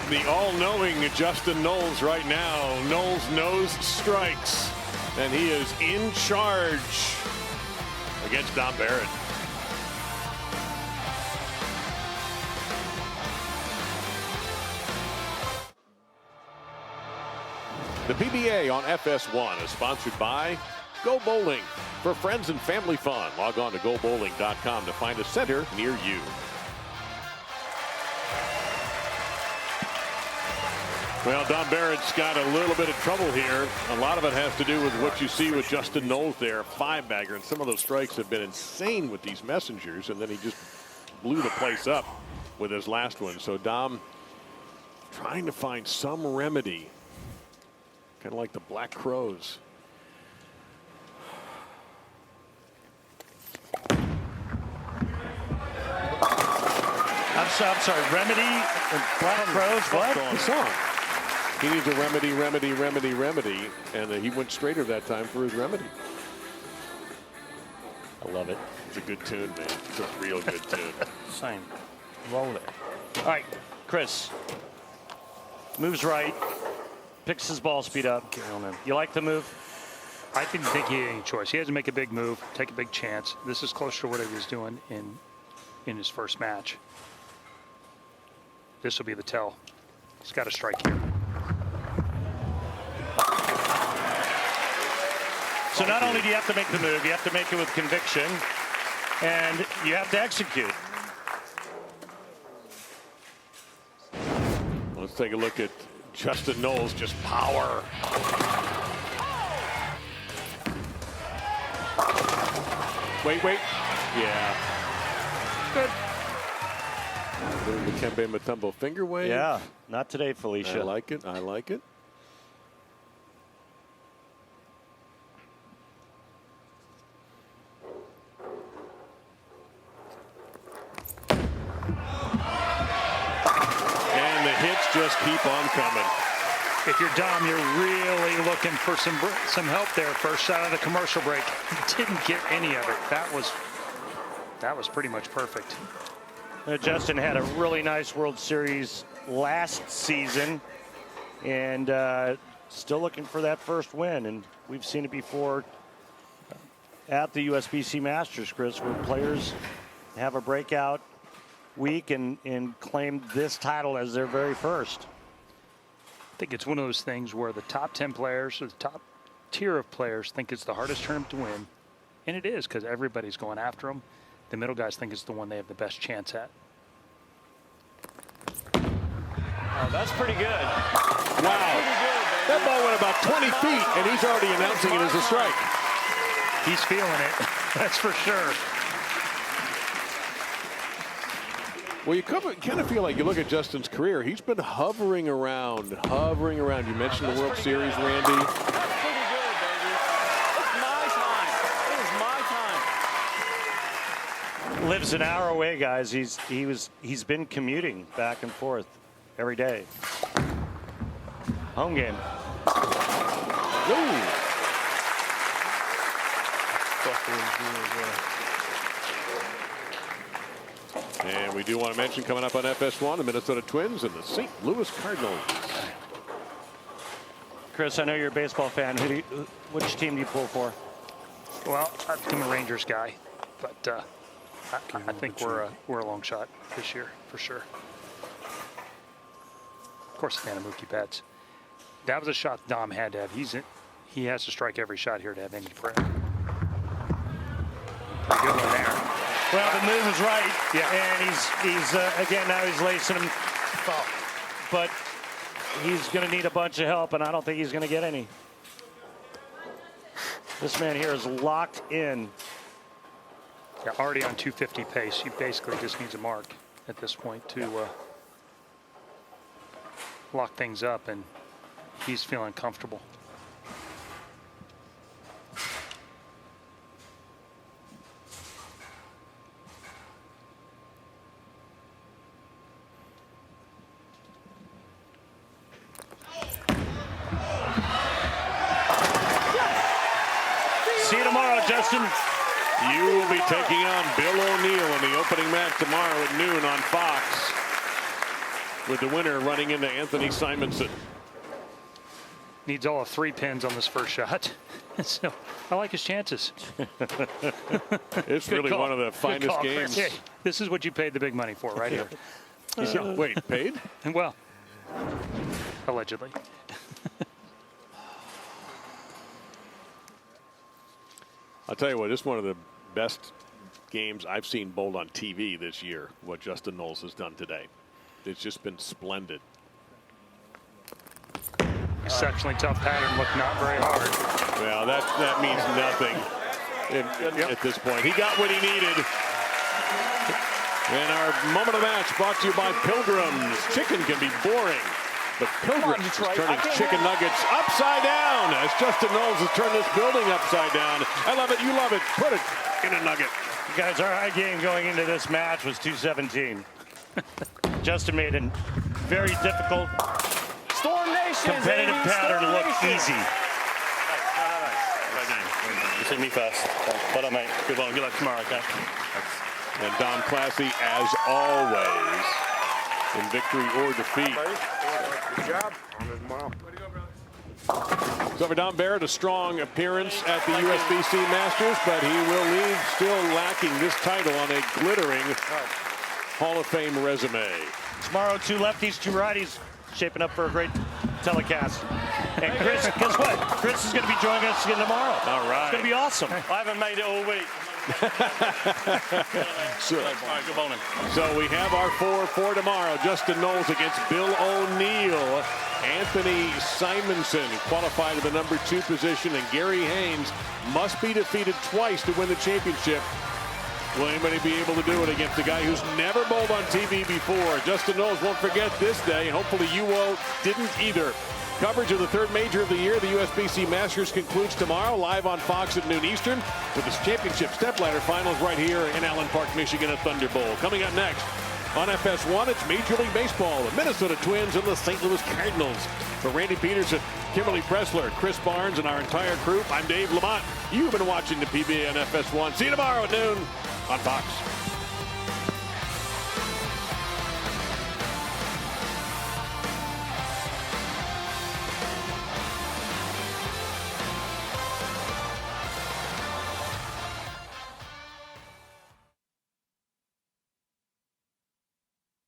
The all-knowing Justin Knowles right now. Knowles knows strikes, and he is in charge against Dom Barrett. The PBA on FS1 is sponsored by Go Bowling. For friends and family fun, log on to gobowling.com to find a center near you. Well, Dom Barrett's got a little bit of trouble here. A lot of it has to do with what you see with Justin Knowles there, 5-bagger, and some of those strikes have been insane with these messengers, and then he just blew the place up with his last one. So Dom trying to find some remedy, kind of like the Black Crows. I'm sorry, Remedy and Black Crows, what? The song. He needs a remedy, and he went straighter that time for his remedy. I love it. It's a good tune, man. It's a real good tune. Same. Roll it. All right, Chris. Moves right. Picks his ball speed up. You like the move? I didn't think he had any choice. He had to make a big move, take a big chance. This is closer to what he was doing in his first match. This will be the tell. He's got to strike here. So not only do you have to make the move, you have to make it with conviction, and you have to execute. Let's take a look at Justin Knowles, just power. Wait. Yeah. Good. The Kembe Mutombo finger wave. Yeah, not today, Felicia. I like it. And the hits just keep on coming. If you're Dom, you're really looking for some help there. First shot of the commercial break. Didn't get any of it. That was pretty much perfect. Justin had a really nice World Series last season, and still looking for that first win. And we've seen it before at the USBC Masters, Chris, where players have a breakout week and claim this title as their very first. think it's one of those things where the top 10 players or the top tier of players think it's the hardest tournament to win. And it is, because everybody's going after them. The middle guys think it's the one they have the best chance at. Oh, that's pretty good. Wow. That ball went about 20 feet, and he's already announcing it as a strike. He's feeling it. That's for sure. Well, you kind of feel like you look at Justin's career. He's been hovering around. You mentioned the World Series, Randy. That's pretty good, baby. It's my time. It is my time. Lives an hour away, guys. He's been commuting back and forth every day. Home game. Ooh. And we do want to mention coming up on FS1, the Minnesota Twins and the St. Louis Cardinals. Chris, I know you're a baseball fan. Which team do you pull for? Well, I've become a Rangers guy, but I think we're a long shot this year for sure. Of course, a fan of Mookie Betts. That was a shot Dom had to have. He has to strike every shot here to have any breath. Pretty good one there. Well, the move is right. Yeah. And he's again, now he's lacing him. But he's going to need a bunch of help, and I don't think he's going to get any. This man here is locked in. Yeah, already on 250 pace. He basically just needs a mark at this point to lock things up, and he's feeling comfortable. See you tomorrow, Justin. You will be taking on Bill O'Neill in the opening match tomorrow at noon on Fox, with the winner running into Anthony Simonson. Needs all of 3 pins on this first shot. So I like his chances. It's really one of the finest games. Hey, this is what you paid the big money for right here. Wait, paid? Well, allegedly. I'll tell you what, it's one of the best games I've seen bowled on TV this year, what Justin Knowles has done today. It's just been splendid. Exceptionally tough pattern, looked not very hard. Well, that means nothing at this point. He got what he needed. And our moment of the match brought to you by Pilgrims. Chicken can be boring, but Pilgrims is turning chicken nuggets upside down as Justin Knowles has turned this building upside down. I love it. You love it. Put it in a nugget. Guys, our high game going into this match was 217. Justin made a very difficult Storm Nation, competitive baby. pattern Storm look Nation. easy. You see me first. Well done, mate. Good one. Good luck tomorrow, okay? And Don Classy, as always, in victory or defeat. Good job. On it tomorrow. So for Don Barrett, a strong appearance at the USBC Masters, but he will leave still lacking this title on a glittering Hall of Fame resume. Tomorrow, 2 lefties, 2 righties, shaping up for a great telecast. And Chris, guess what? Chris is going to be joining us again tomorrow. All right. It's going to be awesome. I haven't made it all week. Good morning. So we have our 4 for tomorrow. Justin Knowles against Bill O'Neill. Anthony Simonson qualified to the number 2 position, and Gary Haynes must be defeated twice to win the championship. Will anybody be able to do it against a guy who's never bowled on TV before? Justin Knowles won't forget this day, and hopefully you all didn't either. Coverage of the 3rd major of the year, the USBC Masters, concludes tomorrow, live on Fox at noon Eastern, with the championship stepladder finals right here in Allen Park, Michigan at Thunderbowl. Coming up next on FS1, it's Major League Baseball, the Minnesota Twins and the St. Louis Cardinals. For Randy Peterson, Kimberly Pressler, Chris Barnes, and our entire crew, I'm Dave Lamont. You've been watching the PBA on FS1. See you tomorrow at noon on Fox.